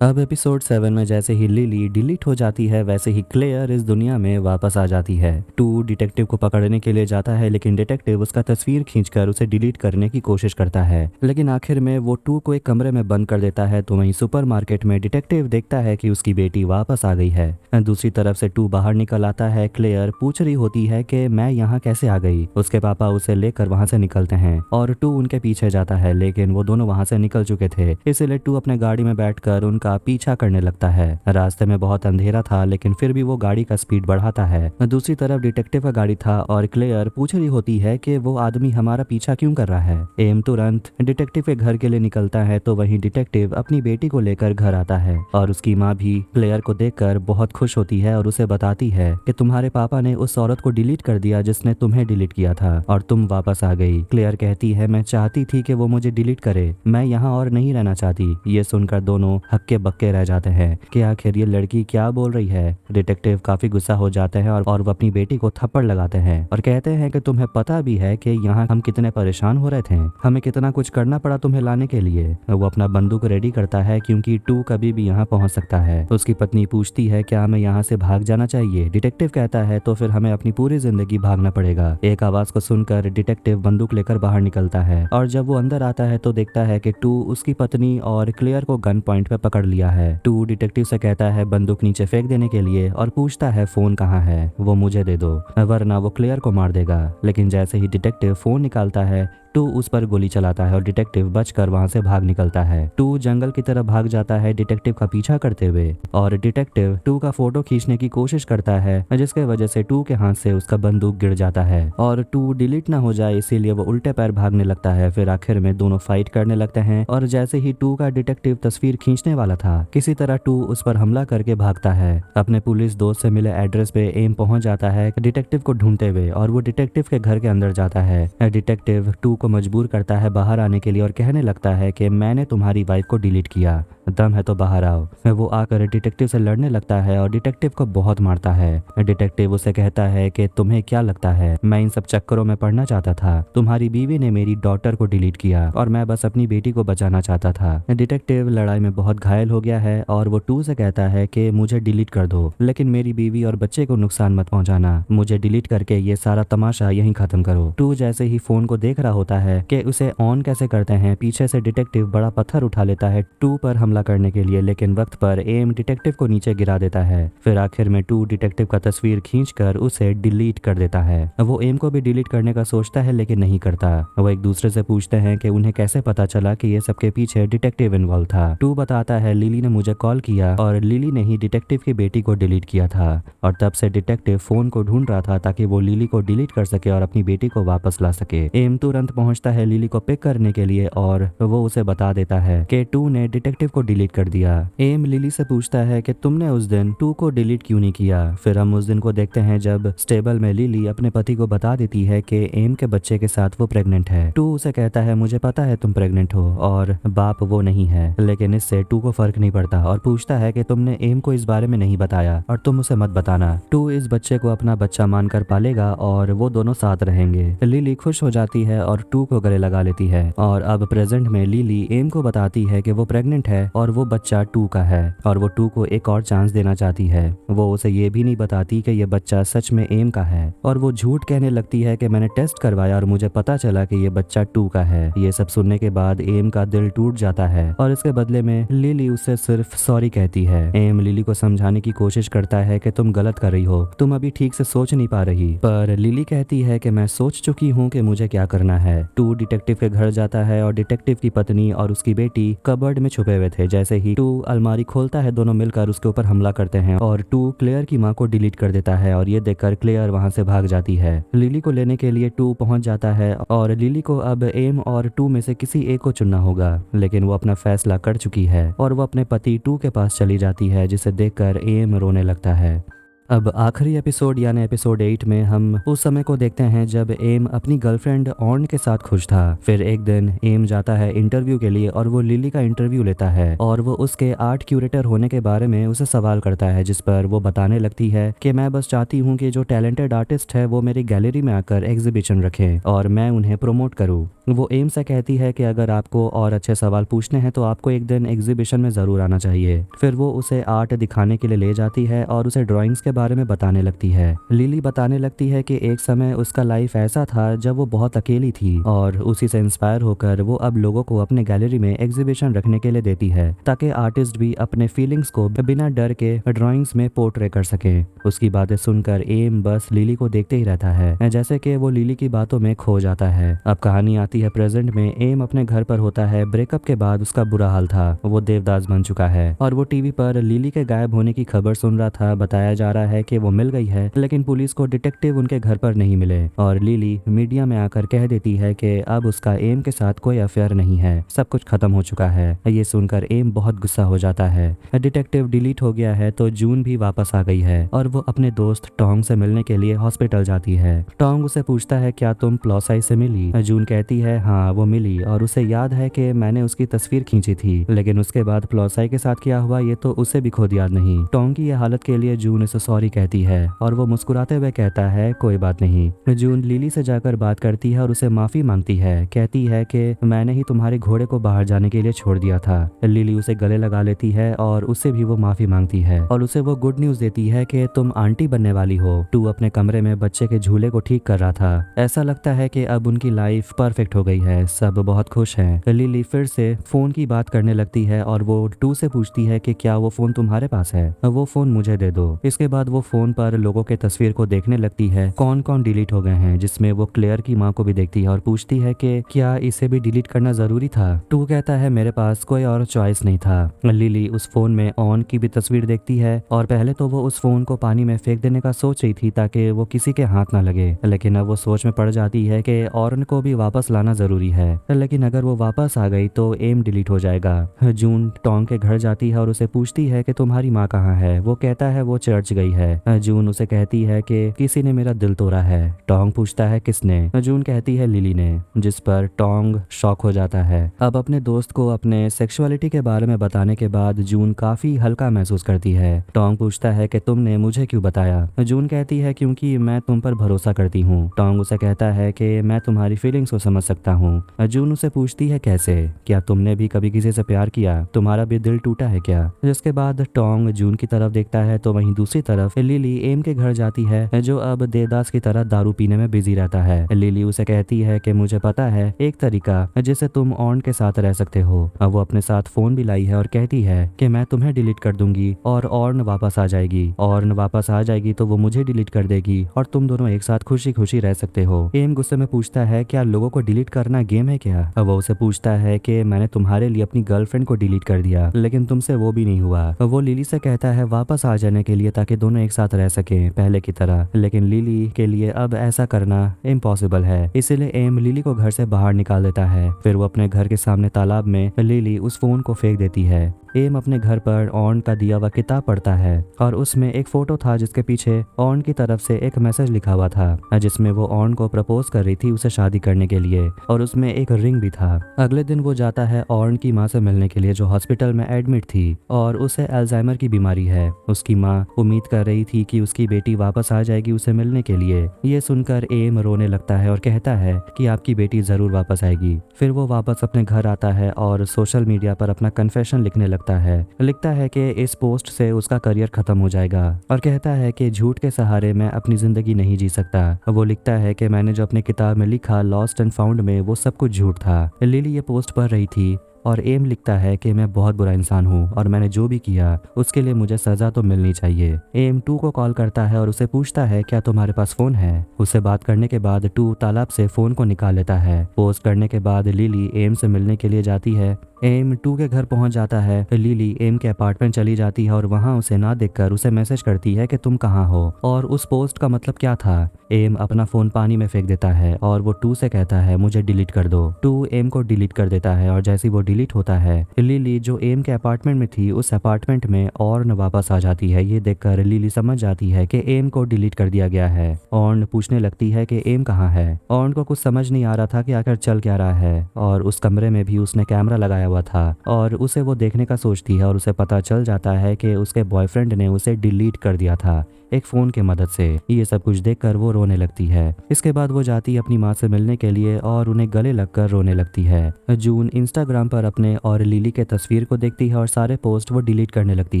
अब एपिसोड 7 में जैसे ही लिली डिलीट हो जाती है वैसे ही क्लेयर इस दुनिया में वापस आ जाती है। टू डिटेक्टिव को पकड़ने के लिए जाता है, लेकिन डिटेक्टिव उसका तस्वीर खींचकर उसे डिलीट करने की कोशिश करता है, लेकिन आखिर में वो टू को एक कमरे में बंद कर देता है। तो वहीं सुपरमार्केट में डिटेक्टिव देखता है कि उसकी बेटी वापस आ गई है। दूसरी तरफ से टू बाहर निकल आता है। क्लेयर पूछ रही होती है कि मैं यहाँ कैसे आ गई। उसके पापा उसे लेकर वहां से निकलते हैं और टू उनके पीछे जाता है, लेकिन वो दोनों वहां से निकल चुके थे। इसलिए टू अपने गाड़ी में बैठकर उनका पीछा करने लगता है। रास्ते में बहुत अंधेरा था, लेकिन फिर भी वो गाड़ी का स्पीड बढ़ाता है। दूसरी तरफ डिटेक्टिव का गाड़ी था और क्लेयर पूछ रही होती है कि वो आदमी हमारा पीछा क्यों कर रहा है। एम तुरंत डिटेक्टिव के घर के लिए निकलता है। तो वहीं डिटेक्टिव अपनी बेटी को लेकर घर आता है और उसकी माँ भी क्लेयर को देखकर बहुत खुश होती है और उसे बताती है कि तुम्हारे पापा ने उस औरत को डिलीट कर दिया जिसने तुम्हें डिलीट किया था और तुम वापस आ गई। क्लेयर कहती है मैं चाहती थी कि वो मुझे डिलीट करे, मैं यहाँ और नहीं रहना चाहती। ये सुनकर दोनों हक्के बक्के रह जाते हैं कि आखिर ये लड़की क्या बोल रही है। डिटेक्टिव काफी गुस्सा हो जाते हैं और वो अपनी बेटी को थप्पड़ लगाते हैं और कहते हैं कि तुम्हें पता भी है कि यहाँ हम कितने परेशान हो रहे थे, हमें कितना कुछ करना पड़ा तुम्हें लाने के लिए। वो अपना बंदूक रेडी करता है क्योंकि टू कभी भी यहाँ पहुंच सकता है। उसकी पत्नी पूछती है क्या हमें यहाँ से भाग जाना चाहिए। डिटेक्टिव कहता है तो फिर हमें अपनी पूरी जिंदगी भागना पड़ेगा। एक आवाज को सुनकर डिटेक्टिव बंदूक लेकर बाहर निकलता है और जब वो अंदर आता है तो देखता है कि टू उसकी पत्नी और क्लेयर को गन पॉइंट पे पकड़ लिया है। टू डिटेक्टिव से कहता है बंदूक नीचे फेंक देने के लिए और पूछता है फोन कहाँ है, वो मुझे दे दो वरना वो क्लेयर को मार देगा। लेकिन जैसे ही डिटेक्टिव फोन निकालता है टू उस पर गोली चलाता है और डिटेक्टिव बचकर वहां से भाग निकलता है। टू जंगल की तरफ भाग जाता है डिटेक्टिव का पीछा करते हुए और डिटेक्टिव टू का फोटो खींचने की कोशिश करता है, जिसके वजह से टू के हाथ से उसका बंदूक गिर जाता है और टू डिलीट ना हो जाए इसीलिए वो उल्टे पैर भागने लगता है। फिर आखिर में दोनों फाइट करने लगते हैं और जैसे ही टू का डिटेक्टिव तस्वीर खींचने वाला था किसी तरह टू उस पर हमला करके भागता है। अपने पुलिस दोस्त से मिले एड्रेस पे एम पहुंच जाता है डिटेक्टिव को ढूंढते हुए और वो डिटेक्टिव के घर के अंदर जाता है। डिटेक्टिव टू को मजबूर करता है बाहर आने के लिए और कहने लगता है कि मैंने तुम्हारी वाइफ को डिलीट किया, दम है तो बाहर आओ। वो आकर डिटेक्टिव से लड़ने लगता है और डिटेक्टिव को बहुत मारता है। डिटेक्टिव उसे कहता है कि तुम्हें क्या लगता है मैं इन सब चक्करों में पड़ना चाहता था, तुम्हारी बीवी ने मेरी डॉटर को डिलीट किया और मैं बस अपनी बेटी को बचाना चाहता था। डिटेक्टिव लड़ाई में बहुत घायल हो गया है और वो टू से कहता है कि मुझे डिलीट कर दो, लेकिन मेरी बीवी और बच्चे को नुकसान मत पहुंचाना, मुझे डिलीट करके ये सारा तमाशा यहीं खत्म करो। टू जैसे ही फोन को देख रहा होता है कि उसे ऑन कैसे करते हैं, पीछे से डिटेक्टिव बड़ा पत्थर उठा लेता है टू पर हमला करने के लिए, लेकिन वक्त पर एम डिटेक्टिव को नीचे गिरा देता है। फिर आखिर में टू डिटेक्टिव का तस्वीर खींचकर उसे डिलीट कर देता है। वो एम को भी डिलीट करने का सोचता है लेकिन नहीं करता। वो एक दूसरे से पूछते हैं कि उन्हें कैसे पता चला कि ये सबके पीछे डिटेक्टिव इन्वॉल्व था। टू बताता है लिली ने मुझे कॉल किया और लिली ने ही डिटेक्टिव की बेटी को डिलीट किया था और तब से डिटेक्टिव फोन को ढूंढ रहा था ताकि वो लिली को डिलीट कर सके और अपनी बेटी को वापस ला सके। एम तुरंत पहुंचता है लिली को पिक करने के लिए और वो उसे बता देता है कि टू ने डिटेक्टिव को डिलीट कर दिया। एम लिली से पूछता है कि तुमने उस दिन टू को डिलीट क्यों नहीं किया। फिर हम उस दिन को देखते हैं जब स्टेबल में लिली अपने पति को बता देती है कि एम के बच्चे के साथ वो प्रेग्नेंट है। टू उसे कहता है मुझे पता है तुम प्रेग्नेंट हो और बाप वो नहीं है, लेकिन इससे टू को फर्क नहीं पड़ता और पूछता है कि तुमने एम को इस बारे में नहीं बताया और तुम उसे मत बताना। टू इस बच्चे को अपना बच्चा मानकर पालेगा और वो दोनों साथ रहेंगे। लिली खुश हो जाती है और टू को गले लगा लेती है और अब प्रेजेंट में लिली एम को बताती है कि वो प्रेग्नेंट है और वो बच्चा टू का है और वो टू को एक और चांस देना चाहती है। वो उसे ये भी नहीं बताती कि ये बच्चा सच में एम का है और वो झूठ कहने लगती है कि मैंने टेस्ट करवाया और मुझे पता चला कि ये बच्चा टू का है। ये सब सुनने के बाद एम का दिल टूट जाता है और इसके बदले में लिली उससे सिर्फ सॉरी कहती है। एम लिली को समझाने की कोशिश करता है कि तुम गलत कर रही हो, तुम अभी ठीक से सोच नहीं पा रही, पर लिली कहती है कि मैं सोच चुकी हूँ कि मुझे क्या करना है। टू डिटेक्टिव के घर जाता है और डिटेक्टिव की पत्नी और उसकी बेटी कबर्ड में छुपे हुए थे। जैसे ही टू अलमारी खोलता है, दोनों मिलकर उसके ऊपर हमला करते हैं और टू क्लेयर की माँ को डिलीट कर देता है और ये देखकर क्लेयर वहां से भाग जाती है। लिली को लेने के लिए टू पहुंच जाता है और लिली को अब एम और टू में से किसी एक को चुनना होगा, लेकिन वो अपना फैसला कर चुकी है और वो अपने पति टू के पास चली जाती है, जिसे देखकर एम रोने लगता है। अब आखिरी एपिसोड यानी एपिसोड 8 में हम उस समय को देखते हैं जब एम अपनी गर्लफ्रेंड ऑर्न के साथ खुश था। फिर एक दिन एम जाता है इंटरव्यू के लिए और वो लिली का इंटरव्यू लेता है और वो उसके आर्ट क्यूरेटर होने के बारे में उसे सवाल करता है, जिस पर वो बताने लगती है कि मैं बस चाहती हूँ कि जो टैलेंटेड आर्टिस्ट है वो मेरी गैलरी में आकर एग्जीबिशन रखें और मैं उन्हें प्रमोट करूँ। वो एम से कहती है कि अगर आपको और अच्छे सवाल पूछने हैं तो आपको एक दिन एग्जीबिशन में जरूर आना चाहिए। फिर वो उसे आर्ट दिखाने के लिए ले जाती है और उसे ड्राइंग्स के बारे में बताने लगती है। लिली बताने लगती है कि एक समय उसका लाइफ ऐसा था जब वो बहुत अकेली थी और उसी से इंस्पायर होकर वो अब लोगों को अपने गैलरी में एग्जीबिशन रखने के लिए देती है, ताकि आर्टिस्ट भी अपने फीलिंग्स को बिना डर के ड्राइंग्स में पोर्ट्रे कर सके। उसकी बातें सुनकर एम बस लिली को देखते ही रहता है, जैसे कि वो लिली की बातों में खो जाता है। अब कहानी आती है प्रेजेंट में। एम अपने घर पर होता है। ब्रेकअप के बाद उसका बुरा हाल था, वो देवदास बन चुका है और वो टीवी पर लिली के गायब होने की खबर सुन रहा था। बताया जा रहा है कि वो मिल गई है, लेकिन पुलिस को डिटेक्टिव उनके घर पर नहीं मिले और लिली मीडिया में आकर कह देती है कि अब उसका एम के साथ कोई अफेयर नहीं है, सब कुछ खत्म हो चुका है। ये सुनकर एम बहुत गुस्सा हो जाता है। डिटेक्टिव डिलीट हो गया है तो जून भी वापस आ गई है और वो अपने दोस्त टोंग से मिलने के लिए हॉस्पिटल जाती है। टोंग उसे पूछता है क्या तुम प्लॉसाई से मिली? जून कहती है हाँ वो मिली और उसे याद है कि मैंने उसकी तस्वीर खींची थी, लेकिन उसके बाद प्लॉसाई के साथ क्या हुआ ये तो उसे भी खुद याद नहीं। टोंग की यह हालत के लिए जून उसे सॉरी कहती है और वो मुस्कुराते हुए कहता है कोई बात नहीं। जून लिली से जाकर बात करती है और उसे माफी मांगती है। कहती है कि मैंने ही तुम्हारे घोड़े को बाहर जाने के लिए छोड़ दिया था। लिली उसे गले लगा लेती है और उससे भी वो माफी मांगती है और उसे वो गुड न्यूज देती है कि तुम आंटी बनने वाली हो। टू अपने कमरे में बच्चे के झूले को ठीक कर रहा था। ऐसा लगता है कि अब उनकी लाइफ परफेक्ट हो गई है, सब बहुत खुश हैं। लिली फिर से फोन की बात करने लगती है और वो टू से पूछती है कि क्या वो फोन तुम्हारे पास है? वो फोन मुझे दे दो। इसके बाद वो फोन पर लोगों के तस्वीर को देखने लगती है, कौन कौन डिलीट हो गए हैं, जिसमें वो क्लेयर की माँ को भी देखती है और पूछती है कि क्या इसे भी डिलीट करना जरूरी था? टू कहता है मेरे पास कोई और चॉइस नहीं था। लिली उस फोन में ऑन की भी तस्वीर देखती है और पहले तो वो उस फोन को पानी में फेंक देने का सोच रही थी ताकि वो किसी के हाथ ना लगे, लेकिन अब वो सोच में पड़ जाती है कि ऑरन को भी वापस लाना जरूरी है, लेकिन अगर वो वापस आ गई तो एम डिलीट हो जाएगा। जून टोंग के घर जाती है और उसे पूछती है कि तुम्हारी माँ कहाँ है? वो कहता है वो चर्च गई है। जून उसे कहती है कि किसी ने मेरा दिल तोड़ा है। टोंग पूछता है किसने? जून कहती है लिली ने, जिस पर टोंग शॉक हो जाता है। अब अपने दोस्त को अपने सेक्सुअलिटी के बारे में बताने के बाद जून काफी हल्का महसूस करती है। टोंग पूछता है कि तुमने मुझे क्यों बताया? जून कहती है क्योंकि मैं तुम पर भरोसा करती हूँ। टोंग उसे कहता है कि मैं तुम्हारी फीलिंग्स को समझ सकता हूँ। जून उसे पूछती है कैसे? क्या तुमने भी कभी किसी से प्यार किया? तुम्हारा भी दिल टूटा है क्या? जिसके बाद टोंग जून की तरफ देखता है तो वहीं दूसरी तरफ लिली एम के घर जाती है, जो अब देवदास की तरह दारू पीने में बिजी रहता है। लिली उसे कहती है कि मुझे पता है एक तरीका जिससे तुम ऑर्न के साथ रह सकते हो। अब वो अपने साथ फोन भी लाई है और कहती है कि मैं तुम्हें डिलीट कर दूंगी और ऑर्न वापस आ जाएगी। ऑर्न वापस आ जाएगी तो वो मुझे डिलीट कर देगी और तुम दोनों एक साथ खुशी खुशी रह सकते हो। एम गुस्से में पूछता है क्या लोगों को डिलीट करना गेम है क्या? अब वो उसे पूछता है कि मैंने तुम्हारे लिए अपनी गर्लफ्रेंड को डिलीट कर दिया, लेकिन तुमसे वो भी नहीं हुआ। वो लिली से कहता है वापस आ जाने के लिए ताकि दोनों एक साथ रह सके पहले की तरह, लेकिन लिली के लिए अब ऐसा करना इम्पॉसिबल है। इसीलिए एम लिली को घर से बाहर निकाल देता है। फिर वो अपने घर के सामने तालाब में लिली उस फोन को फेंक देती है। एम अपने घर पर ऑर्न का दिया हुआ किताब पढ़ता है और उसमें एक फोटो था जिसके पीछे ऑर्न की तरफ से एक मैसेज लिखा हुआ था, जिसमें वो ऑर्न को प्रपोज कर रही थी उसे शादी करने के लिए, और उसमें एक रिंग भी था। अगले दिन वो जाता है ऑर्न की माँ से मिलने के लिए, जो हॉस्पिटल में एडमिट थी और उसे अल्जाइमर की बीमारी है। उसकी माँ उम्मीद कर रही थी कि उसकी बेटी वापस आ जाएगी उसे मिलने के लिए। ये सुनकर एम रोने लगता है और कहता है कि आपकी बेटी जरूर वापस आएगी। फिर वो वापस अपने घर आता है और सोशल मीडिया पर अपना कन्फेशन लिखने लगता है कि इस पोस्ट से उसका करियर खत्म हो जाएगा और कहता है कि झूठ के सहारे मैं अपनी जिंदगी नहीं जी सकता। वो लिखता है कि मैंने जो अपनी किताब में लिखा लॉस्ट एंड फाउंड में वो सब कुछ झूठ था। लिली ये पोस्ट पढ़ रही थी और एम लिखता है कि मैं बहुत बुरा इंसान हूँ और मैंने जो भी किया उसके लिए मुझे सजा तो मिलनी चाहिए। एम टू को कॉल करता है और उसे पूछता है क्या तुम्हारे पास फोन है। उससे बात करने के बाद टू तालाब से फोन को निकाल लेता है। पोस्ट करने के बाद लिली एम से मिलने के लिए जाती है। एम टू के घर पहुंच जाता है। लिली एम के अपार्टमेंट चली जाती है और वहां उसे ना देखकर उसे मैसेज करती है कि तुम कहाँ हो। और उस पोस्ट का मतलब क्या था। एम अपना फोन पानी में फेंक देता है और वो टू से कहता है मुझे डिलीट कर दो। टू एम को डिलीट कर देता है और जैसे वो डिलीट होता है लिली जो एम के अपार्टमेंट में थी उस अपार्टमेंट में और न वापस आ जाती है। ये देखकर लिली समझ जाती है कि एम को डिलीट कर दिया गया है। ऑर्न पूछने लगती है कि एम कहाँ है। ऑर्न को कुछ समझ नहीं आ रहा था कि आखिर चल क्या रहा है और उस कमरे में भी उसने कैमरा लगाया हुआ था और उसे वो देखने का सोचती है और उसे पता चल जाता है कि उसके बॉयफ्रेंड ने उसे डिलीट कर दिया था एक फोन की मदद से। ये सब कुछ देखकर वो रोने लगती है। इसके बाद वो जाती है अपनी माँ से मिलने के लिए और उन्हें गले लगकर रोने लगती है। जून इंस्टाग्राम पर अपने और लिली के तस्वीर को देखती है और सारे पोस्ट वो डिलीट करने लगती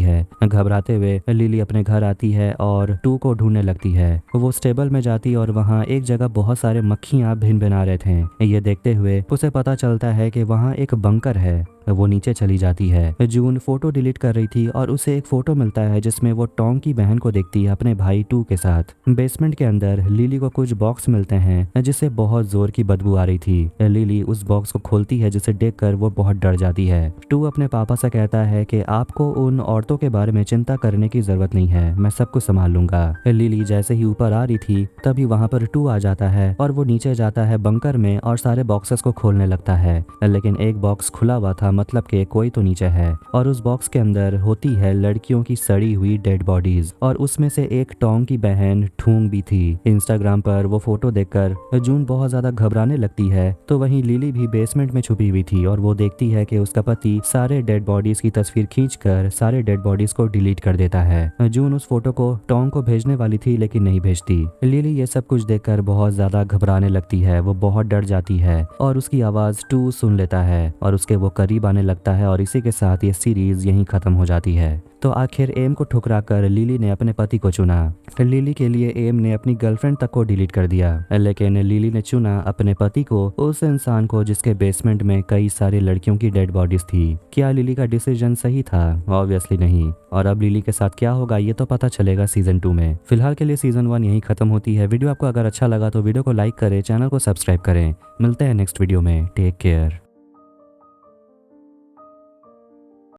है। घबराते हुए लिली अपने घर आती है और टू को ढूंढने लगती है। वो स्टेबल में जाती और वहाँ एक जगह बहुत सारे मक्खियाँ भिन भिना रहे थे। ये देखते हुए उसे पता चलता है कि वहाँ एक बंकर है। वो नीचे चली जाती है। जून फोटो डिलीट कर रही थी और उसे एक फोटो मिलता है जिसमें वो टॉम की बहन को देखती है अपने भाई टू के साथ। बेसमेंट के अंदर लिली को कुछ बॉक्स मिलते हैं जिससे बहुत जोर की बदबू आ रही थी। लिली उस बॉक्स को खोलती है जिसे देखकर वो बहुत डर जाती है। टू अपने पापा से कहता है कि आपको उन औरतों के बारे में चिंता करने की जरूरत नहीं है, मैं सब कुछ संभाल लूंगा। लिली जैसे ही ऊपर आ रही थी तभी वहां पर टू आ जाता है और वो नीचे जाता है बंकर में और सारे बॉक्सेस को खोलने लगता है। लेकिन एक बॉक्स खुला हुआ था, मतलब कि कोई तो नीचे है और उस बॉक्स के अंदर होती है लड़कियों की सड़ी हुई डेड बॉडीज और उसमें से एक टॉम की बहन ठूंग भी थी। इंस्टाग्राम पर वो फोटो देखकर जून बहुत ज्यादा घबराने लगती है। तो वहीं लिली भी बेसमेंट में छुपी हुई थी और वो देखती है कि उसका पति सारे डेड बॉडीज की तस्वीर खींचकर सारे डेड बॉडीज को डिलीट कर देता है। जून उस फोटो को टॉम को भेजने वाली थी लेकिन नहीं भेजती। लिली ये सब कुछ देखकर बहुत ज्यादा घबराने लगती है। वो बहुत डर जाती है और उसकी आवाज टू सुन लेता है और उसके वो करीब आने लगता है और इसी के साथ ये सीरीज यहीं खत्म हो जाती है। तो आखिर एम को ठुकराकर लिली ने अपने पति को चुना। लिली के लिए एम ने अपनी गर्लफ्रेंड तक को डिलीट कर दिया, लेकिन लिली ने चुना अपने पति को, उस इंसान को जिसके बेसमेंट में कई सारी लड़कियों की डेड बॉडीज थी। क्या लिली का डिसीजन सही था? ऑब्वियसली नहीं। और अब लिली के साथ क्या होगा ये तो पता चलेगा सीजन 2 में। फिलहाल के लिए सीजन 1 यहीं खत्म होती है। वीडियो आपको अगर अच्छा लगा तो वीडियो को लाइक करें, चैनल को सब्सक्राइब करें। मिलते हैं नेक्स्ट वीडियो में। Take care.